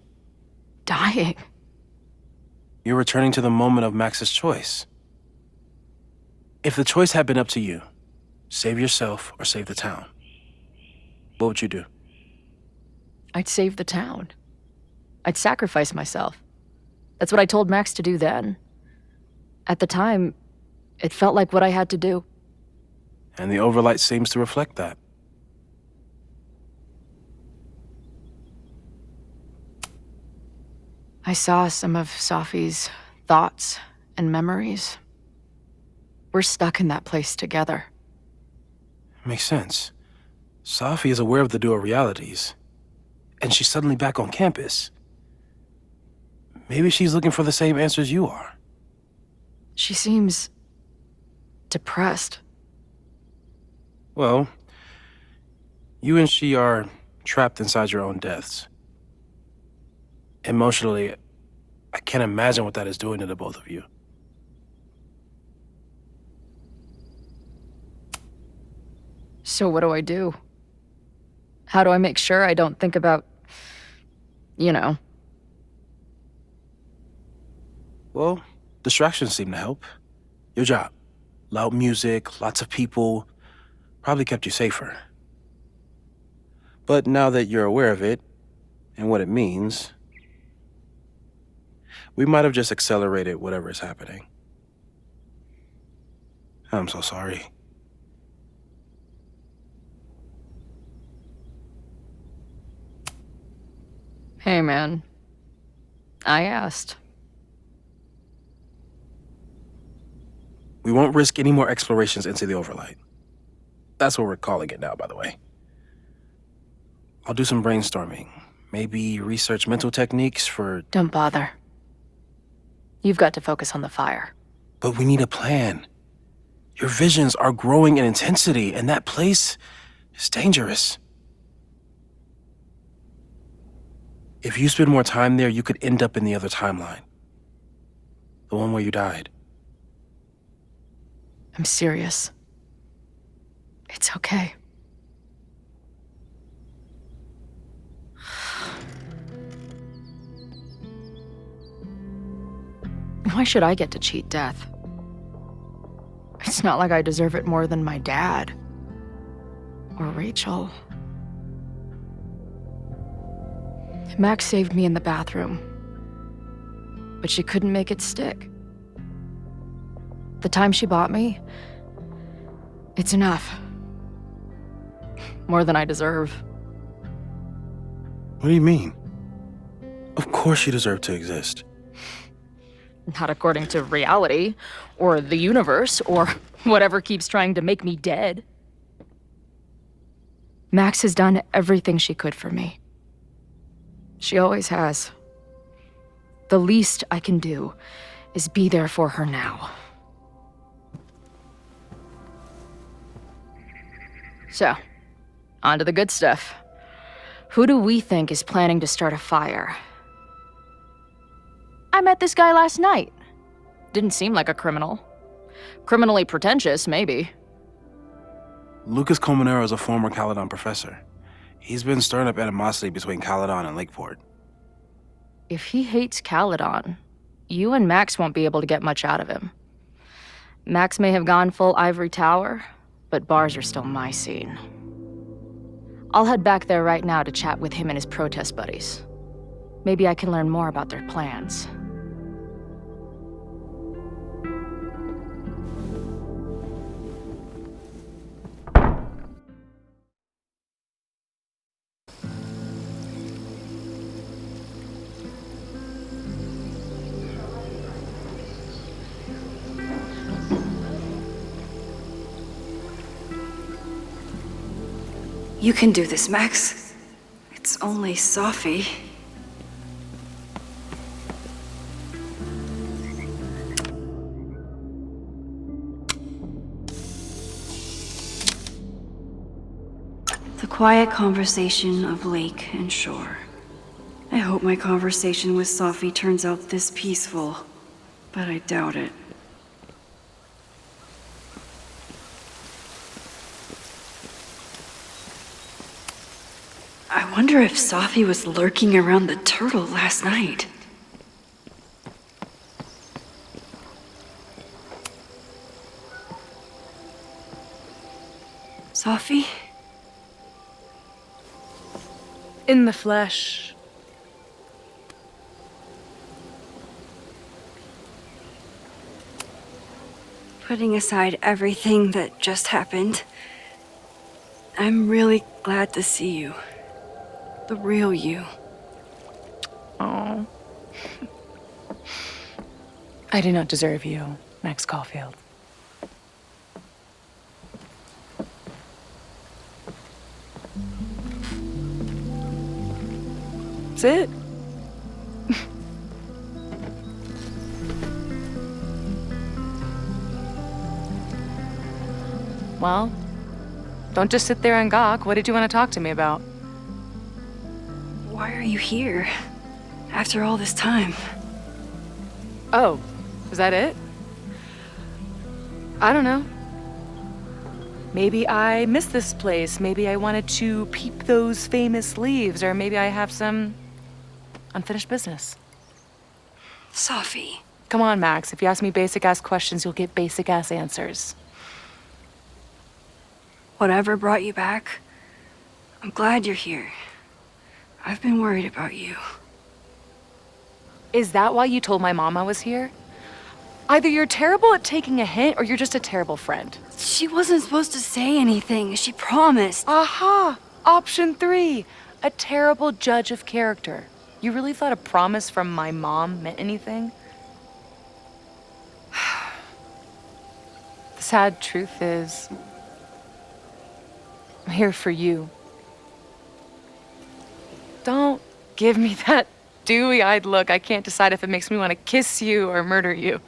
dying? You're returning to the moment of Max's choice. If the choice had been up to you, save yourself or save the town, what would you do? I'd save the town. I'd sacrifice myself. That's what I told Max to do then. At the time, it felt like what I had to do. And the Overlight seems to reflect that. I saw some of Safi's thoughts and memories. We're stuck in that place together. Makes sense. Safi is aware of the dual realities, and she's suddenly back on campus. Maybe she's looking for the same answers you are. She seems depressed. Well, you and she are trapped inside your own deaths. Emotionally, I can't imagine what that is doing to the both of you. So what do I do? How do I make sure I don't think about, you know? Well, distractions seem to help. Your job. Loud music, lots of people, probably kept you safer. But now that you're aware of it, and what it means, we might have just accelerated whatever is happening. I'm so sorry. Hey, man. I asked. We won't risk any more explorations into the Overlight. That's what we're calling it now, by the way. I'll do some brainstorming. Maybe research mental techniques for... Don't bother. You've got to focus on the fire. But we need a plan. Your visions are growing in intensity, and that place is dangerous. If you spend more time there, you could end up in the other timeline. The one where you died. I'm serious. It's okay. Why should I get to cheat death? It's not like I deserve it more than my dad. Or Rachel. Max saved me in the bathroom. But she couldn't make it stick. The time she bought me, it's enough. More than I deserve. What do you mean? Of course you deserve to exist. Not according to reality, or the universe, or whatever keeps trying to make me dead. Max has done everything she could for me. She always has. The least I can do is be there for her now. So, on to the good stuff. Who do we think is planning to start a fire? I met this guy last night. Didn't seem like a criminal. Criminally pretentious, maybe. Lucas Colmenero is a former Caledon professor. He's been stirring up animosity between Caledon and Lakeport. If he hates Caledon, you and Max won't be able to get much out of him. Max may have gone full ivory tower, but bars are still my scene. I'll head back there right now to chat with him and his protest buddies. Maybe I can learn more about their plans. You can do this, Max. It's only Safi. quiet conversation of lake and shore. I hope my conversation with Safi turns out this peaceful, but I doubt it. I wonder if Safi was lurking around the turtle last night. Safi? In the flesh. Putting aside everything that just happened, I'm really glad to see you. The real you. Oh. I do not deserve you, Max Caulfield. That's it. Well, don't just sit there and gawk. What did you want to talk to me about? Why are you here? After all this time? Oh, is that it? I don't know. Maybe I missed this place. Maybe I wanted to peep those famous leaves, or maybe I have some unfinished business. Safi. Come on, Max. If you ask me basic-ass questions, you'll get basic-ass answers. Whatever brought you back, I'm glad you're here. I've been worried about you. Is that why you told my mom I was here? Either you're terrible at taking a hint, or you're just a terrible friend. She wasn't supposed to say anything. She promised. Aha! Option 3. A terrible judge of character. You really thought a promise from my mom meant anything? The sad truth is, I'm here for you. Don't give me that dewy-eyed look. I can't decide if it makes me want to kiss you or murder you.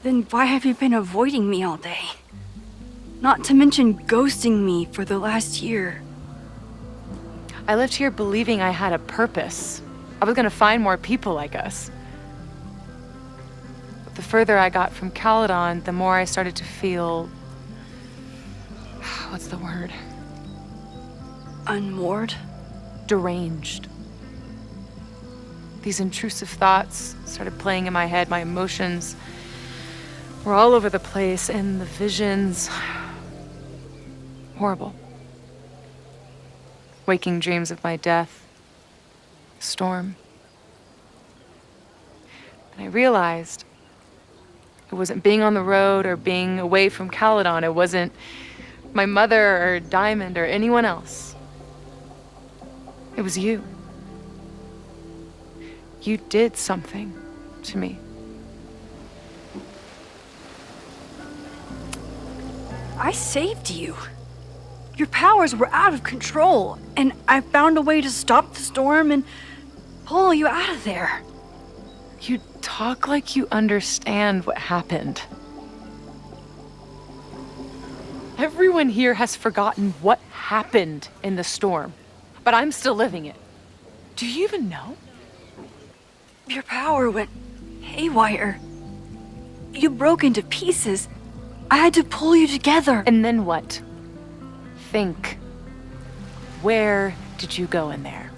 Then why have you been avoiding me all day? Not to mention ghosting me for the last year. I left here believing I had a purpose. I was gonna find more people like us. But the further I got from Caledon, the more I started to feel... what's the word? Unmoored? Deranged. These intrusive thoughts started playing in my head. My emotions were all over the place, and the visions... horrible. Waking dreams of my death. Storm. And I realized it wasn't being on the road or being away from Caledon. It wasn't my mother or Diamond or anyone else. It was you. You did something to me. I saved you. Your powers were out of control, and I found a way to stop the storm and pull you out of there. You talk like you understand what happened. Everyone here has forgotten what happened in the storm, but I'm still living it. Do you even know? Your power went haywire. You broke into pieces. I had to pull you together. And then what? Think. Where did you go in there?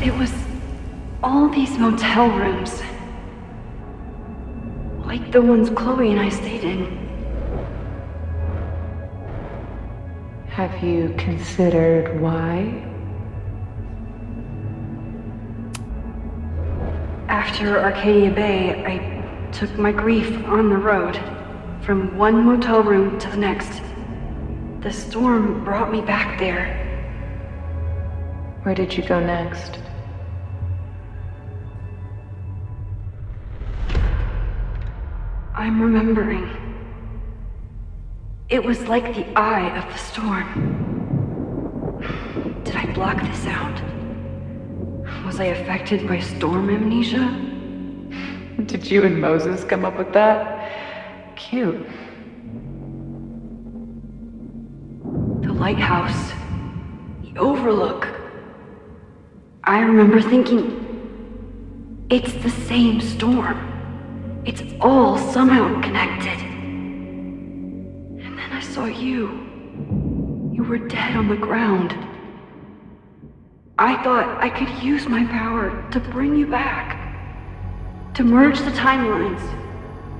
It was all these motel rooms. Like the ones Chloe and I stayed in. Have you considered why? After Arcadia Bay, I took my grief on the road, from one motel room to the next. The storm brought me back there. Where did you go next? I'm remembering. It was like the eye of the storm. Did block this out. Was I affected by storm amnesia? Did you and Moses come up with that? Cute. The lighthouse. The overlook. I remember thinking, it's the same storm. It's all somehow connected. And then I saw you. You were dead on the ground. I thought I could use my power to bring you back. To merge the timelines.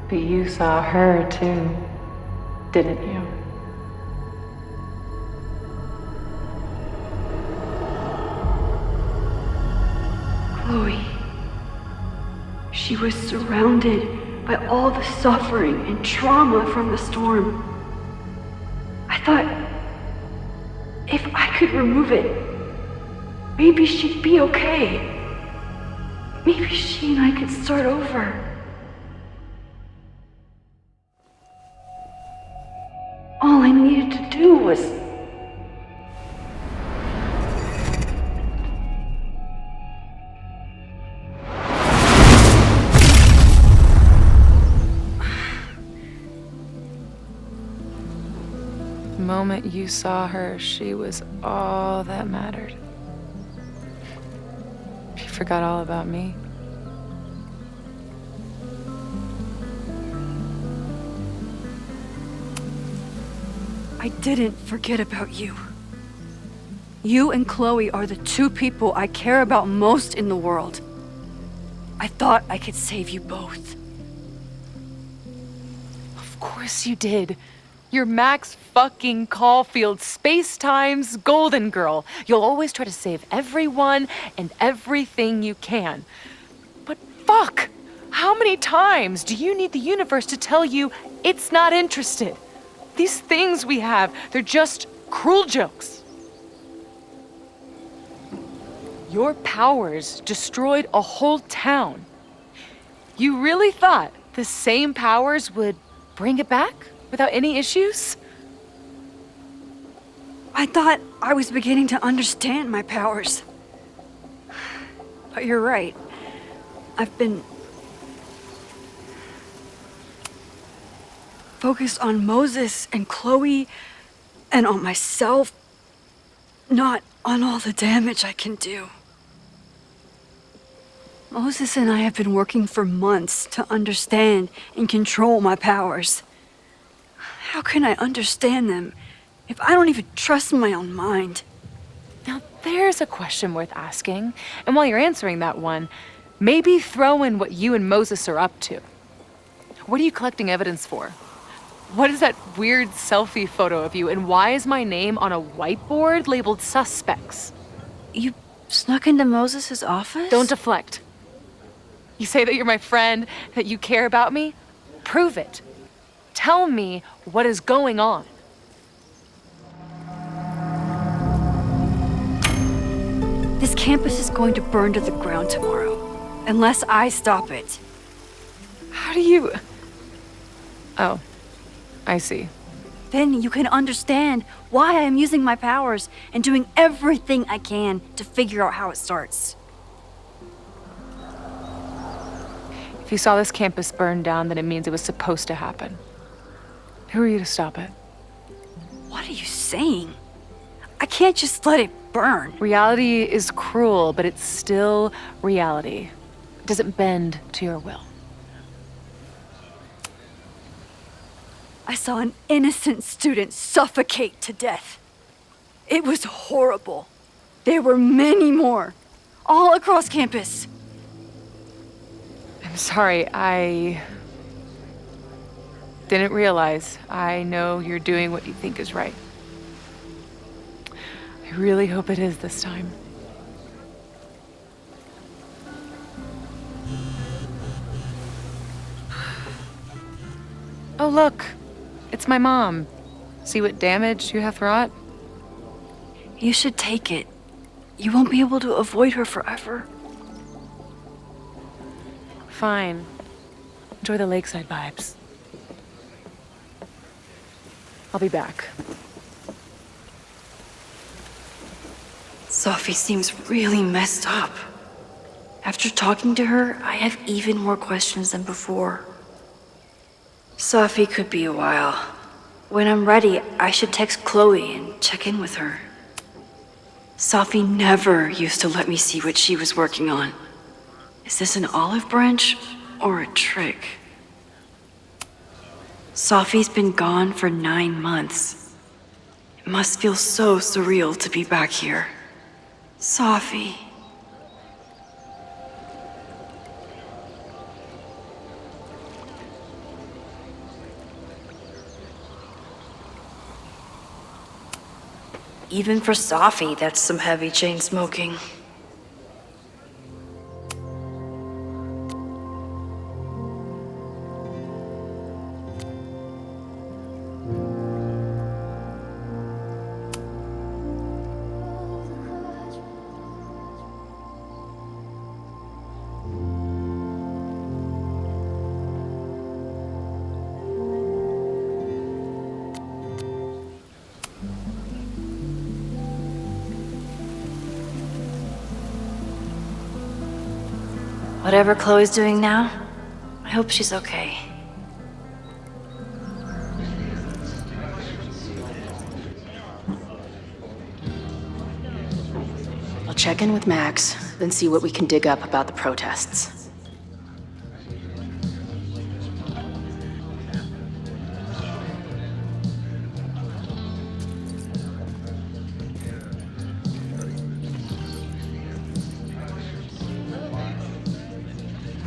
But you saw her too, didn't you? Chloe. She was surrounded by all the suffering and trauma from the storm. I thought, if I could remove it, maybe she'd be okay. Maybe she and I could start over. All I needed to do was... The moment you saw her, she was all that mattered. She forgot all about me. I didn't forget about you. You and Chloe are the two people I care about most in the world. I thought I could save you both. Of course you did. You're Max fucking Caulfield, Space-Time's golden girl. You'll always try to save everyone and everything you can. But fuck! How many times do you need the universe to tell you it's not interested? These things we have, they're just cruel jokes. Your powers destroyed a whole town. You really thought the same powers would bring it back without any issues? I thought I was beginning to understand my powers. But you're right. I've been focused on Moses and Chloe and on myself, not on all the damage I can do. Moses and I have been working for months to understand and control my powers. How can I understand them if I don't even trust my own mind? Now there's a question worth asking, and while you're answering that one, maybe throw in what you and Moses are up to. What are you collecting evidence for? What is that weird selfie photo of you, and why is my name on a whiteboard labeled suspects? You snuck into Moses' office? Don't deflect. You say that you're my friend, that you care about me? Prove it. Tell me what is going on. This campus is going to burn to the ground tomorrow, unless I stop it. How do you... Oh, I see. Then you can understand why I'm using my powers and doing everything I can to figure out how it starts. If you saw this campus burn down, then it means it was supposed to happen. Who are you to stop it? What are you saying? I can't just let it burn. Reality is cruel, but it's still reality. It doesn't bend to your will. I saw an innocent student suffocate to death. It was horrible. There were many more, all across campus. I'm sorry, I didn't realize. I know you're doing what you think is right. I really hope it is this time. Oh, look. It's my mom. See what damage you hath wrought? You should take it. You won't be able to avoid her forever. Fine. Enjoy the lakeside vibes. I'll be back. Safi seems really messed up. After talking to her, I have even more questions than before. Safi could be a while. When I'm ready, I should text Chloe and check in with her. Safi never used to let me see what she was working on. Is this an olive branch or a trick? Safi's been gone for 9 months. It must feel so surreal to be back here. Safi. Even for Safi, that's some heavy chain smoking. Whatever Chloe's doing now, I hope she's okay. I'll check in with Max, then see what we can dig up about the protests.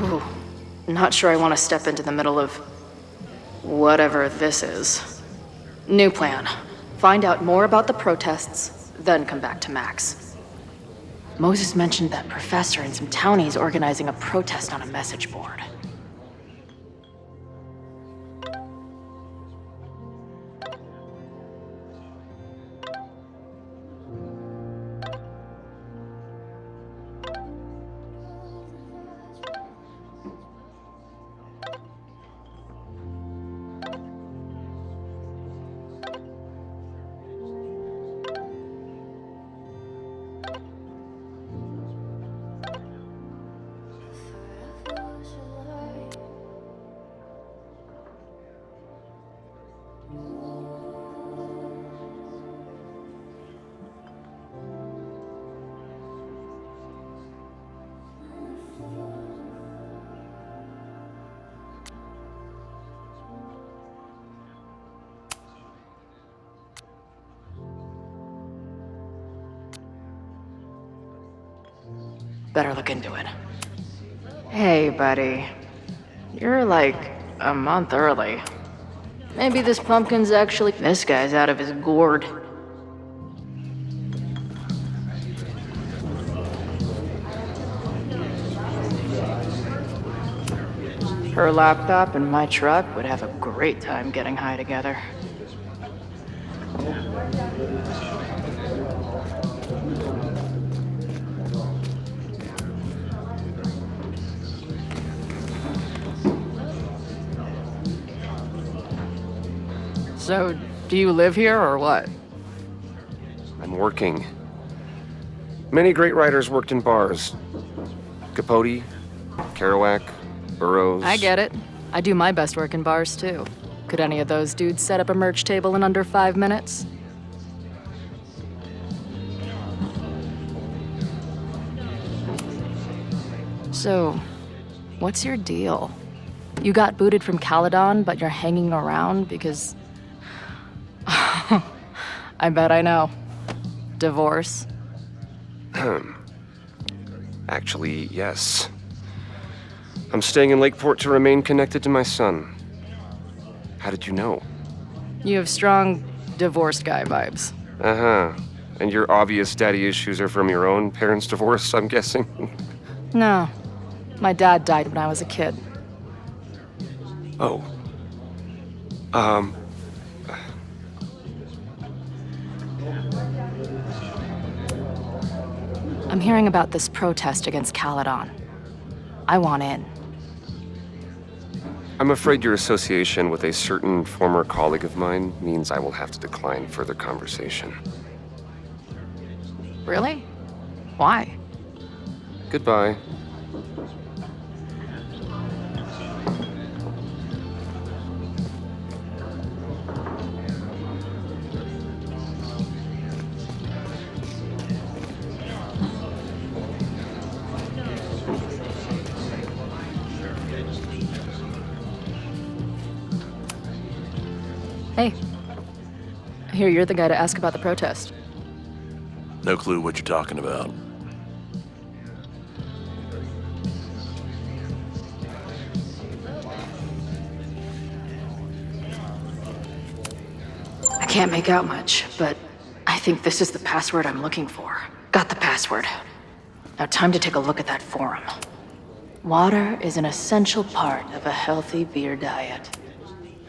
Ooh, not sure I want to step into the middle of whatever this is. New plan. Find out more about the protests, then come back to Max. Moses mentioned that professor and some townies organizing a protest on a message board. Better look into it. Hey, buddy. You're like a month early. Maybe this pumpkin's actually... This guy's out of his gourd. Her laptop and my truck would have a great time getting high together. So, do you live here or what? I'm working. Many great writers worked in bars. Capote, Kerouac, Burroughs. I get it. I do my best work in bars too. Could any of those dudes set up a merch table in under 5 minutes? So, what's your deal? You got booted from Caledon, but you're hanging around because... I bet I know. Divorce? Actually, yes. I'm staying in Lakeport to remain connected to my son. How did you know? You have strong divorced guy vibes. Uh-huh. And your obvious daddy issues are from your own parents' divorce, I'm guessing? No. My dad died when I was a kid. Oh. I'm hearing about this protest against Caledon. I want in. I'm afraid your association with a certain former colleague of mine means I will have to decline further conversation. Really? Why? Goodbye. Hey. I hear you're the guy to ask about the protest. No clue what you're talking about. I can't make out much, but I think this is the password I'm looking for. Got the password. Now time to take a look at that forum. Water is an essential part of a healthy beer diet.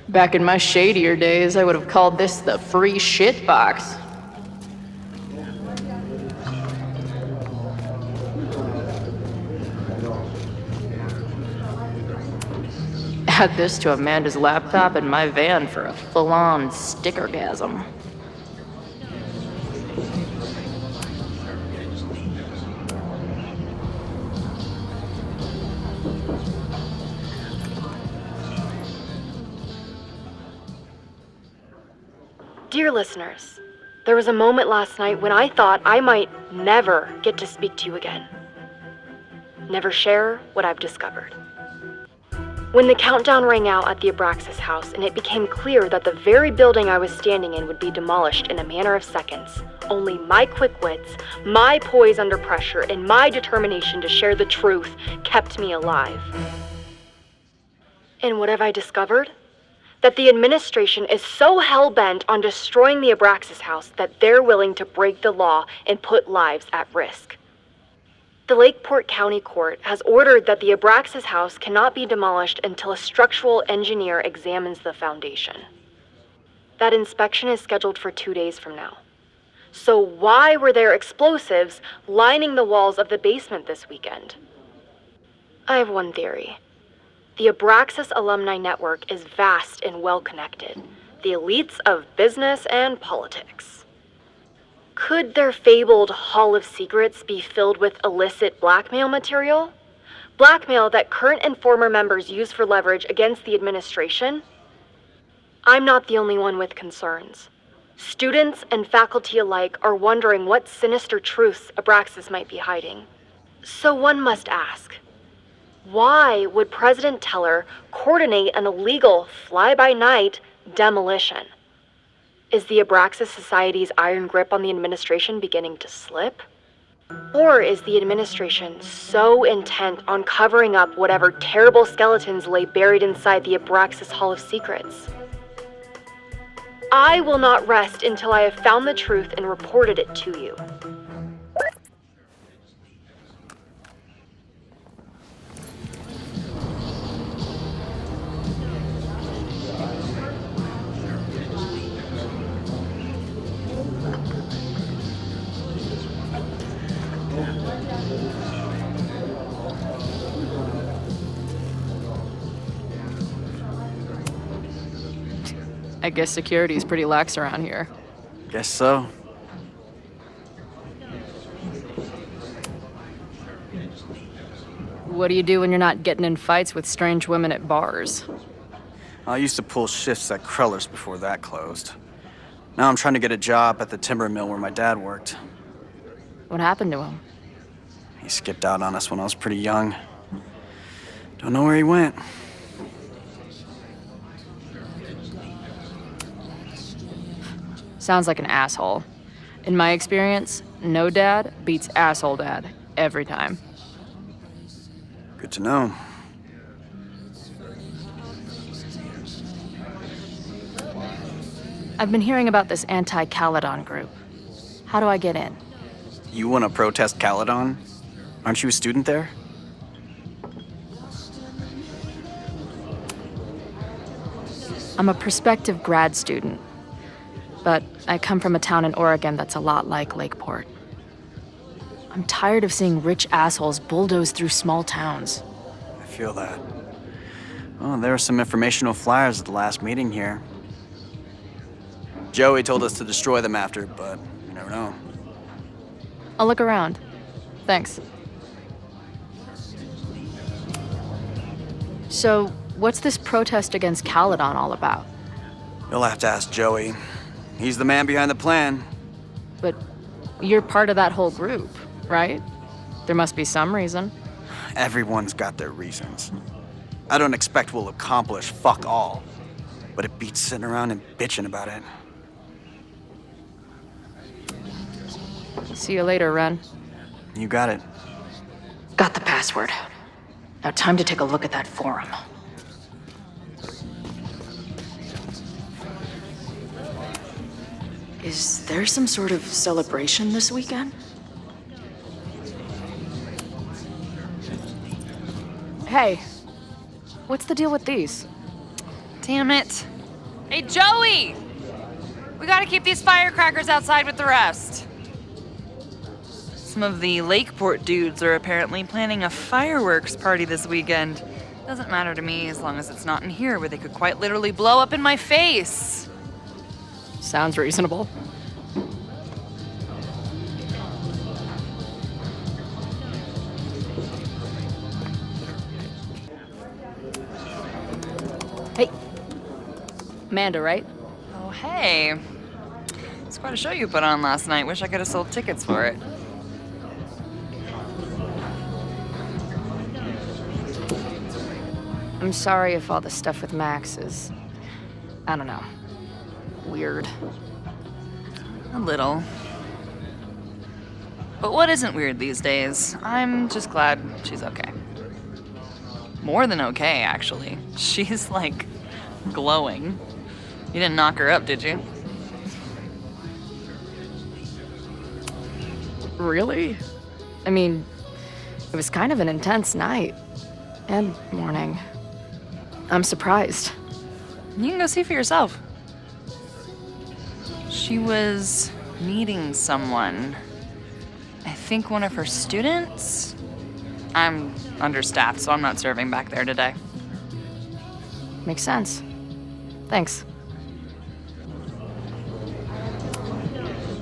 Back in my shadier days, I would have called this the free shit box. Add this to Amanda's laptop and my van for a full-on stickergasm. Dear listeners, there was a moment last night when I thought I might never get to speak to you again. Never share what I've discovered. When the countdown rang out at the Abraxcast house and it became clear that the very building I was standing in would be demolished in a matter of seconds, only my quick wits, my poise under pressure, and my determination to share the truth kept me alive. And what have I discovered? That the administration is so hell-bent on destroying the Abraxcast house that they're willing to break the law and put lives at risk. The Lakeport County Court has ordered that the Abraxcast house cannot be demolished until a structural engineer examines the foundation. That inspection is scheduled for 2 days from now. So why were there explosives lining the walls of the basement this weekend? I have one theory. The Abraxcast alumni network is vast and well-connected, the elites of business and politics. Could their fabled Hall of Secrets be filled with illicit blackmail material? Blackmail that current and former members use for leverage against the administration? I'm not the only one with concerns. Students and faculty alike are wondering what sinister truths Abraxcast might be hiding. So one must ask, why would President Teller coordinate an illegal fly-by-night demolition? Is the Abraxcast Society's iron grip on the administration beginning to slip? Or is the administration so intent on covering up whatever terrible skeletons lay buried inside the Abraxcast Hall of Secrets? I will not rest until I have found the truth and reported it to you. I guess security's pretty lax around here. Guess so. What do you do when you're not getting in fights with strange women at bars? I used to pull shifts at Kreller's before that closed. Now I'm trying to get a job at the timber mill where my dad worked. What happened to him? He skipped out on us when I was pretty young. Don't know where he went. Sounds like an asshole. In my experience, no dad beats asshole dad every time. Good to know. I've been hearing about this anti-Caledon group. How do I get in? You want to protest Caledon? Aren't you a student there? I'm a prospective grad student, but I come from a town in Oregon that's a lot like Lakeport. I'm tired of seeing rich assholes bulldoze through small towns. I feel that. Oh, there were some informational flyers at the last meeting here. Joey told us to destroy them after, but you never know. I'll look around. Thanks. So, what's this protest against Caledon all about? You'll have to ask Joey. He's the man behind the plan. But you're part of that whole group, right? There must be some reason. Everyone's got their reasons. I don't expect we'll accomplish fuck all, but it beats sitting around and bitching about it. See you later, Ren. You got it. Got the password. Now time to take a look at that forum. Is there some sort of celebration this weekend? Hey, what's the deal with these? Damn it. Hey, Joey! We gotta keep these firecrackers outside with the rest. Some of the Lakeport dudes are apparently planning a fireworks party this weekend. Doesn't matter to me as long as it's not in here where they could quite literally blow up in my face. Sounds reasonable. Hey. Amanda, right? Oh, hey. It's quite a show you put on last night. Wish I could have sold tickets for it. I'm sorry if all the stuff with Max is, I don't know, weird. A little. But what isn't weird these days? I'm just glad she's okay. More than okay, actually. She's, like, glowing. You didn't knock her up, did you? Really? I mean, it was kind of an intense night. And morning. I'm surprised. You can go see for yourself. She was meeting someone. I think one of her students? I'm understaffed, so I'm not serving back there today. Makes sense. Thanks.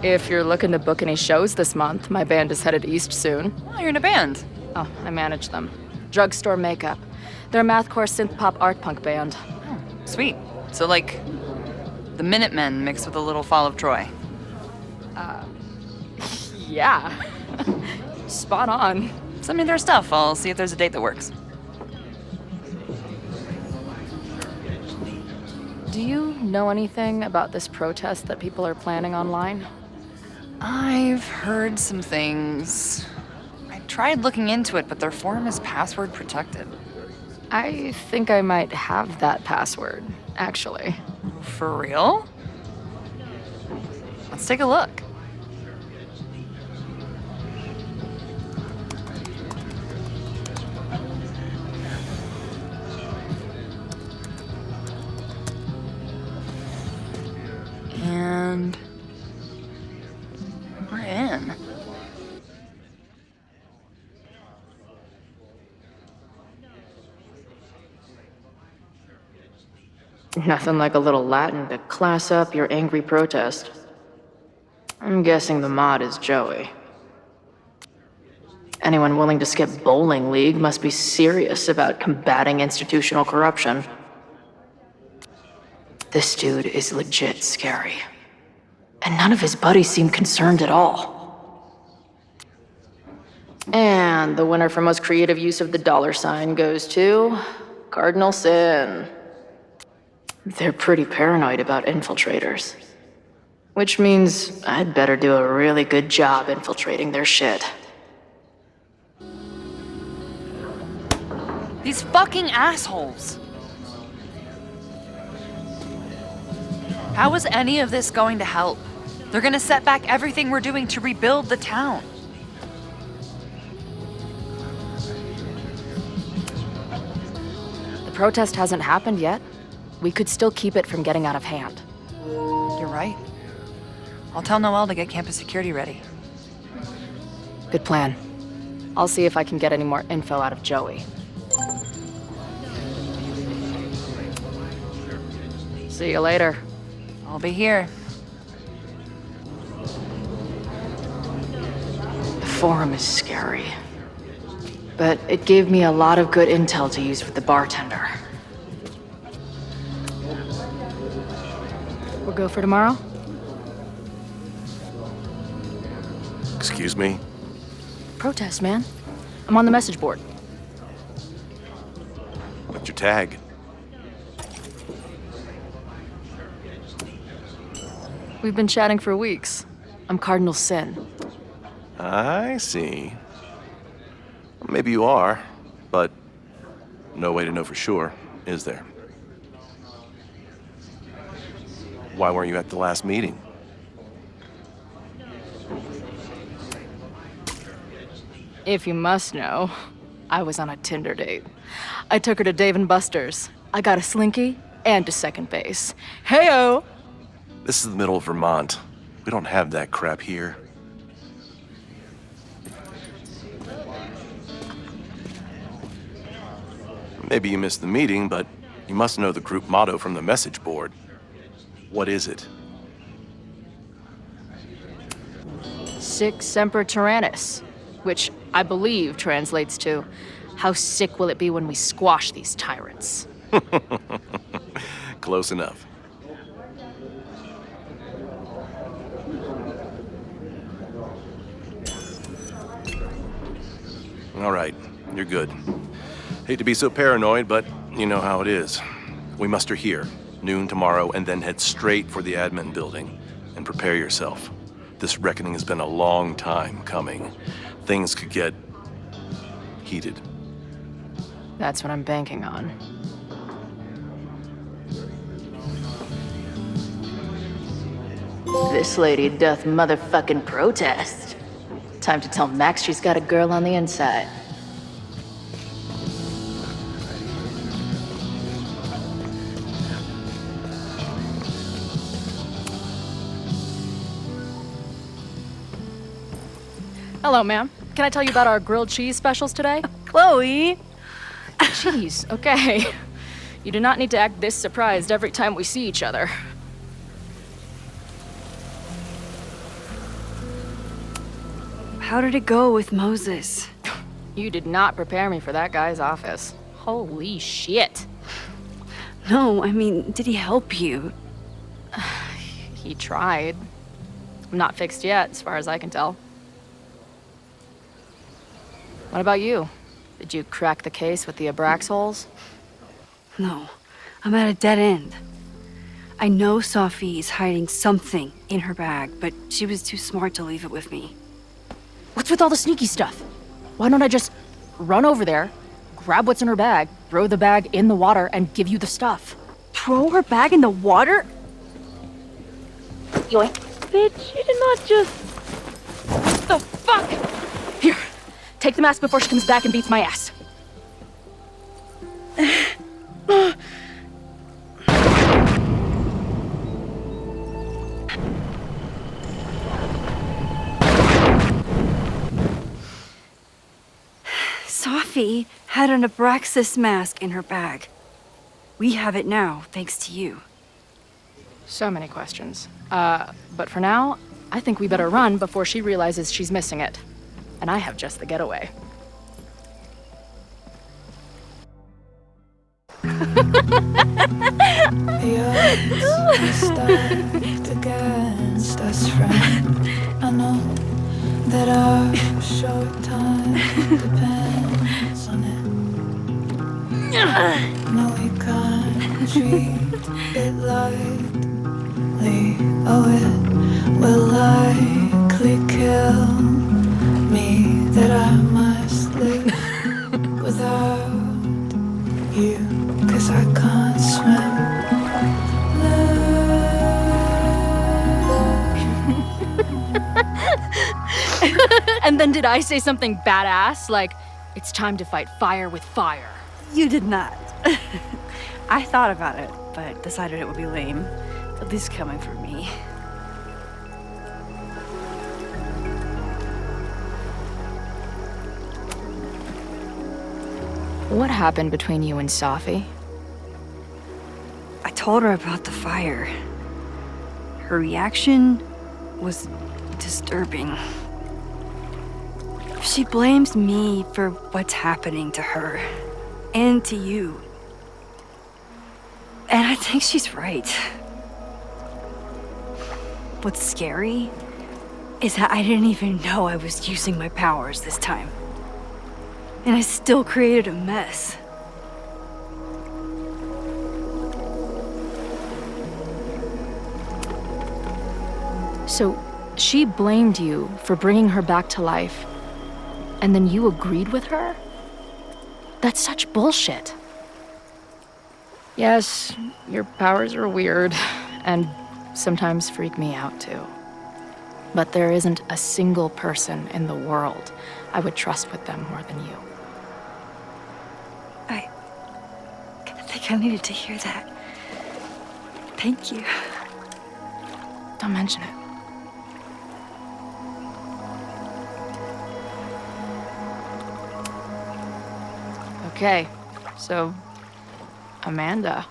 If you're looking to book any shows this month, my band is headed east soon. Oh, you're in a band? Oh, I manage them. Drugstore Makeup. They're a mathcore synth-pop art punk band. Oh, sweet. So, like, the Minutemen mixed with a little Fall of Troy. Yeah. Spot on. Send me their stuff. I'll see if there's a date that works. Do you know anything about this protest that people are planning online? I've heard some things. I tried looking into it, but their forum is password protected. I think I might have that password, actually. For real? Let's take a look. And we're in. Nothing like a little Latin to class up your angry protest. I'm guessing the mod is Joey. Anyone willing to skip bowling league must be serious about combating institutional corruption. This dude is legit scary. And none of his buddies seem concerned at all. And the winner for most creative use of the $sign goes to Cardinal Sin. They're pretty paranoid about infiltrators. Which means I'd better do a really good job infiltrating their shit. These fucking assholes. How is any of this going to help? They're gonna set back everything we're doing to rebuild the town. The protest hasn't happened yet. We could still keep it from getting out of hand. You're right. I'll tell Noelle to get campus security ready. Good plan. I'll see if I can get any more info out of Joey. See you later. I'll be here. forum is scary. But it gave me a lot of good intel to use with the bartender. We'll go for tomorrow? Excuse me? Protest, man. I'm on the message board. What's your tag? We've been chatting for weeks. I'm Cardinal Sin. I see. Maybe you are, but no way to know for sure, is there? Why weren't you at the last meeting? If you must know, I was on a Tinder date. I took her to Dave & Buster's. I got a slinky and to second base. Heyo! This is the middle of Vermont. We don't have that crap here. Maybe you missed the meeting, but you must know the group motto from the message board. What is it? Sic semper tyrannis, which I believe translates to, how sick will it be when we squash these tyrants? Close enough. All right, you're good. Hate to be so paranoid, but you know how it is. We muster here, noon tomorrow, and then head straight for the admin building. And prepare yourself. This reckoning has been a long time coming. Things could get heated. That's what I'm banking on. This lady doth motherfucking protest. Time to tell Max she's got a girl on the inside. Hello, ma'am. Can I tell you about our grilled cheese specials today? Chloe! Cheese, okay. You do not need to act this surprised every time we see each other. How did it go with Moses? You did not prepare me for that guy's office. Holy shit. No, I mean, did he help you? He tried. I'm not fixed yet, as far as I can tell. What about you? Did you crack the case with the Abrax holes? No, I'm at a dead end. I know Safi is hiding something in her bag, but she was too smart to leave it with me. What's with all the sneaky stuff? Why don't I just run over there, grab what's in her bag, throw the bag in the water, and give you the stuff? Throw her bag in the water? Yoink. Bitch, you did not just... What the fuck? Here, take the mask before she comes back and beats my ass. Safi had an Abraxcast mask in her bag. We have it now, thanks to you. So many questions. But for now, I think we better run before she realizes she's missing it. And I have just the getaway. Against us, friend. I know that our short time depends on it. No, we can't treat it lightly. Oh, it will likely kill me that I must live without you, 'cause I can't swim. And then did I say something badass? Like, it's time to fight fire with fire. You did not. I thought about it, but decided it would be lame. At least coming from me. What happened between you and Safi? I told her about the fire. Her reaction was disturbing. She blames me for what's happening to her. And to you. And I think she's right. What's scary is that I didn't even know I was using my powers this time. And I still created a mess. So, she blamed you for bringing her back to life, and then you agreed with her? That's such bullshit. Yes, your powers are weird, and sometimes freak me out too. But there isn't a single person in the world I would trust with them more than you. I think I needed to hear that. Thank you. Don't mention it. Okay, so Amanda.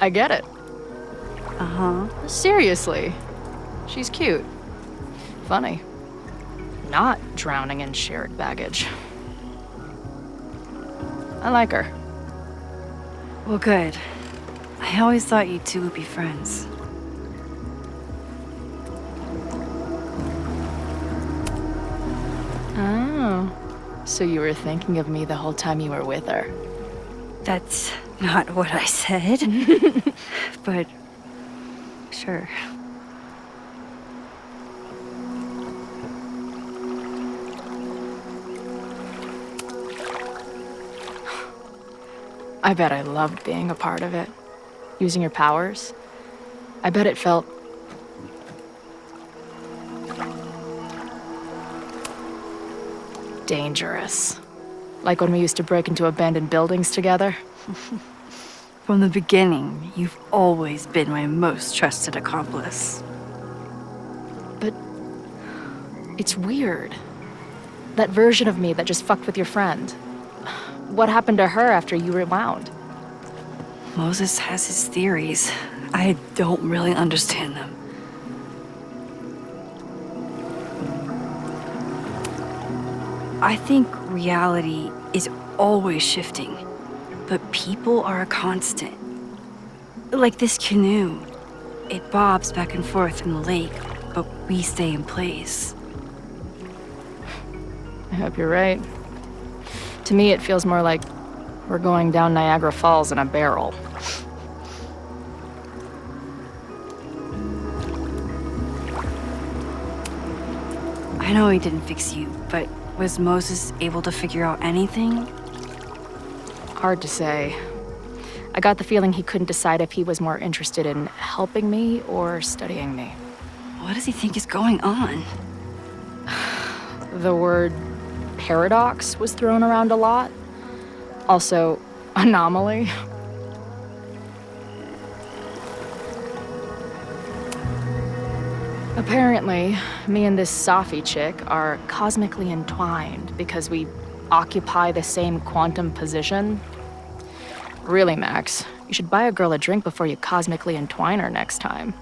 I get it. Uh-huh. Seriously. She's cute. Funny. Not drowning in shared baggage. I like her. Well, good. I always thought you two would be friends. Oh. So you were thinking of me the whole time you were with her? That's not what I said. But sure. I bet I loved being a part of it. Using your powers. I bet it felt dangerous. Like when we used to break into abandoned buildings together. From the beginning, you've always been my most trusted accomplice. But it's weird. That version of me that just fucked with your friend. What happened to her after you rewound? Moses has his theories. I don't really understand them. I think reality is always shifting, but people are a constant. Like this canoe. It bobs back and forth in the lake, but we stay in place. I hope you're right. To me, it feels more like we're going down Niagara Falls in a barrel. I know he didn't fix you, but was Moses able to figure out anything? Hard to say. I got the feeling he couldn't decide if he was more interested in helping me or studying me. What does he think is going on? The word paradox was thrown around a lot. Also, anomaly. Apparently, me and this Safi chick are cosmically entwined because we occupy the same quantum position. Really, Max, you should buy a girl a drink before you cosmically entwine her next time.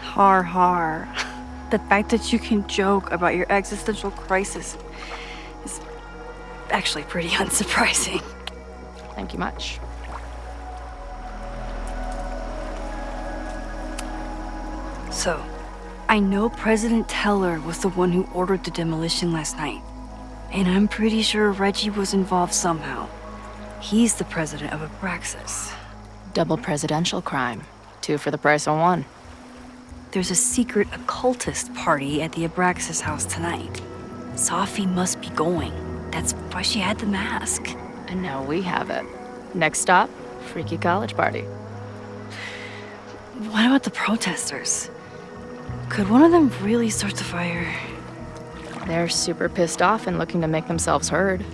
Har har. The fact that you can joke about your existential crisis is actually pretty unsurprising. Thank you much. So, I know President Teller was the one who ordered the demolition last night. And I'm pretty sure Reggie was involved somehow. He's the president of Abraxcast. Double presidential crime. 2 for the price of 1. There's a secret occultist party at the Abraxcast house tonight. Safi must be going. That's why she had the mask. And now we have it. Next stop, freaky college party. What about the protesters? Could one of them really start the fire? They're super pissed off and looking to make themselves heard.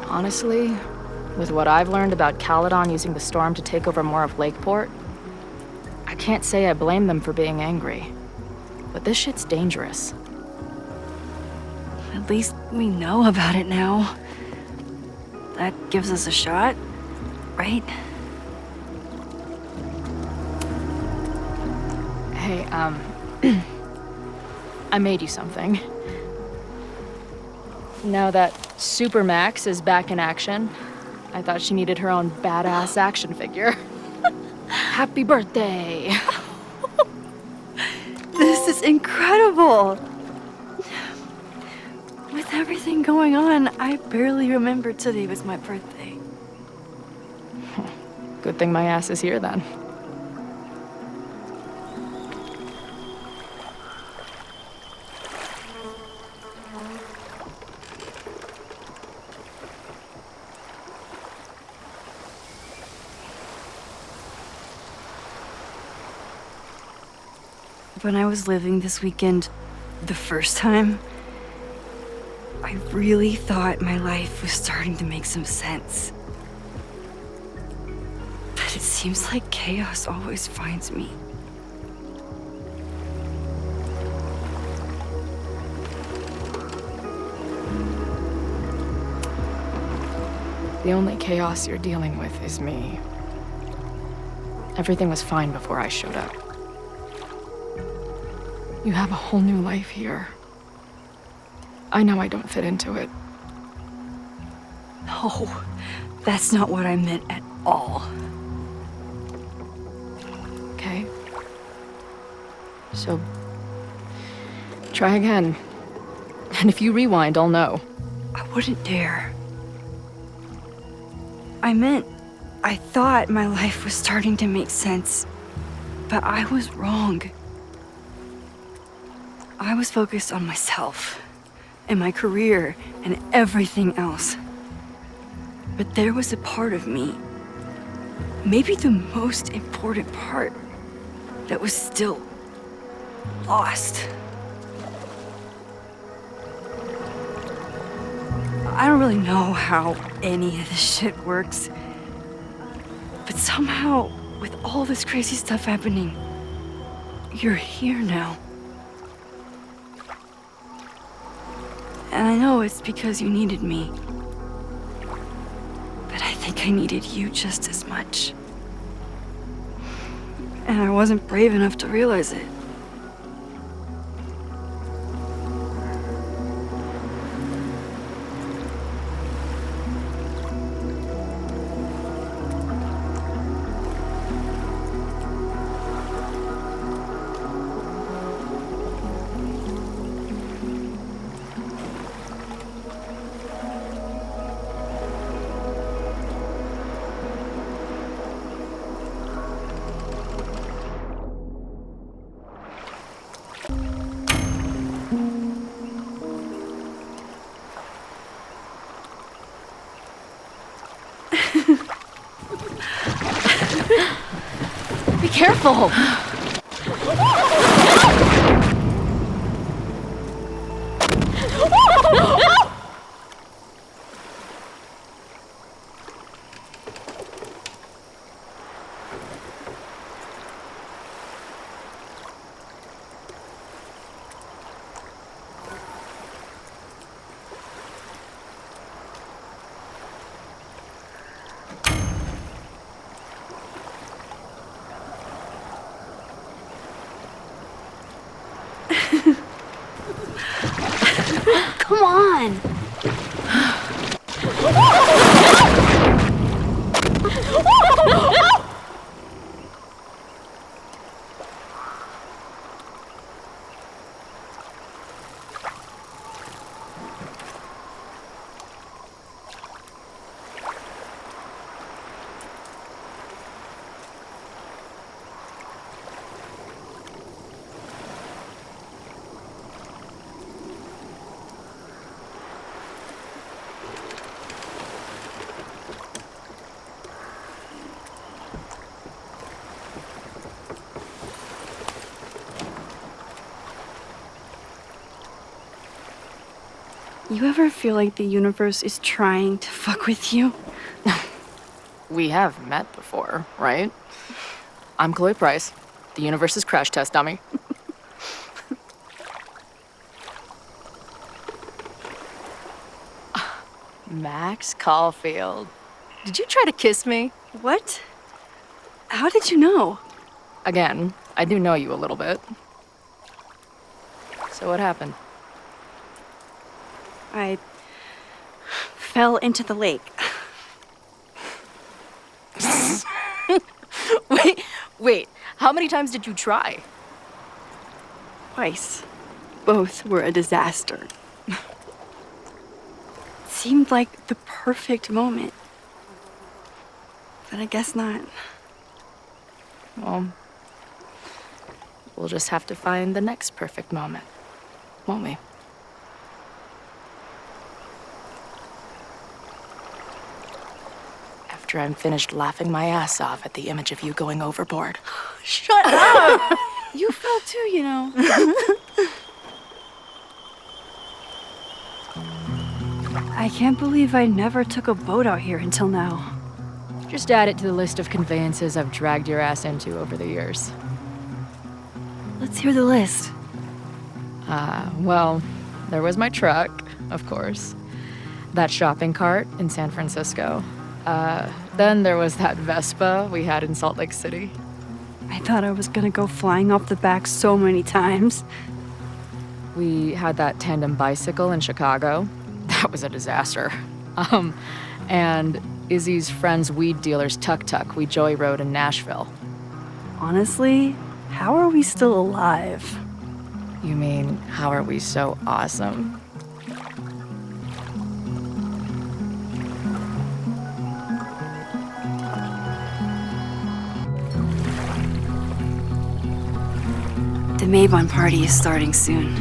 Honestly, with what I've learned about Caledon using the storm to take over more of Lakeport, I can't say I blame them for being angry. But this shit's dangerous. At least we know about it now. That gives us a shot, right? Hey, I made you something. Now that Super Max is back in action, I thought she needed her own badass action figure. Happy birthday! This is incredible! With everything going on, I barely remembered today was my birthday. Good thing my ass is here then. When I was living this weekend, the first time, I really thought my life was starting to make some sense. But it seems like chaos always finds me. The only chaos you're dealing with is me. Everything was fine before I showed up. You have a whole new life here. I know I don't fit into it. No, that's not what I meant at all. Okay. So, try again. And if you rewind, I'll know. I wouldn't dare. I meant, I thought my life was starting to make sense, but I was wrong. I was focused on myself, and my career, and everything else. But there was a part of me, maybe the most important part, that was still lost. I don't really know how any of this shit works, but somehow, with all this crazy stuff happening, you're here now. And I know it's because you needed me. But I think I needed you just as much. And I wasn't brave enough to realize it. Be careful! Come on! You ever feel like the universe is trying to fuck with you? We have met before, right? I'm Chloe Price, the universe's crash test dummy. Max Caulfield. Did you try to kiss me? What? How did you know? Again, I do know you a little bit. So what happened? I fell into the lake. Wait, how many times did you try? Twice. Both were a disaster. It seemed like the perfect moment. But I guess not. Well, we'll just have to find the next perfect moment, won't we? After I'm finished laughing my ass off at the image of you going overboard. Shut up! You fell too, you know. I can't believe I never took a boat out here until now. Just add it to the list of conveyances I've dragged your ass into over the years. Let's hear the list. Well, there was my truck, of course. That shopping cart in San Francisco. Then there was that Vespa we had in Salt Lake City. I thought I was gonna go flying off the back so many times. We had that tandem bicycle in Chicago. That was a disaster. And Izzy's friend's weed dealer's tuk-tuk we joyrode in Nashville. Honestly, how are we still alive? You mean, how are we so awesome? The Mabon party is starting soon.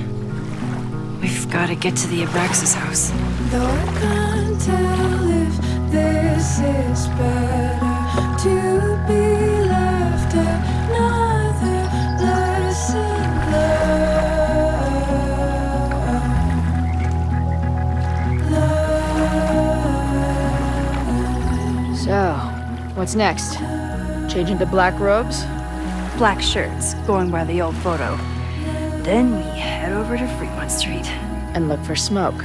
We've got to get to the Abraxcast house. Though I can't tell if this is better to be left another lesson learned. So, what's next? Change into black robes? Black shirts, going by the old photo. Then we head over to Fremont Street. And look for smoke.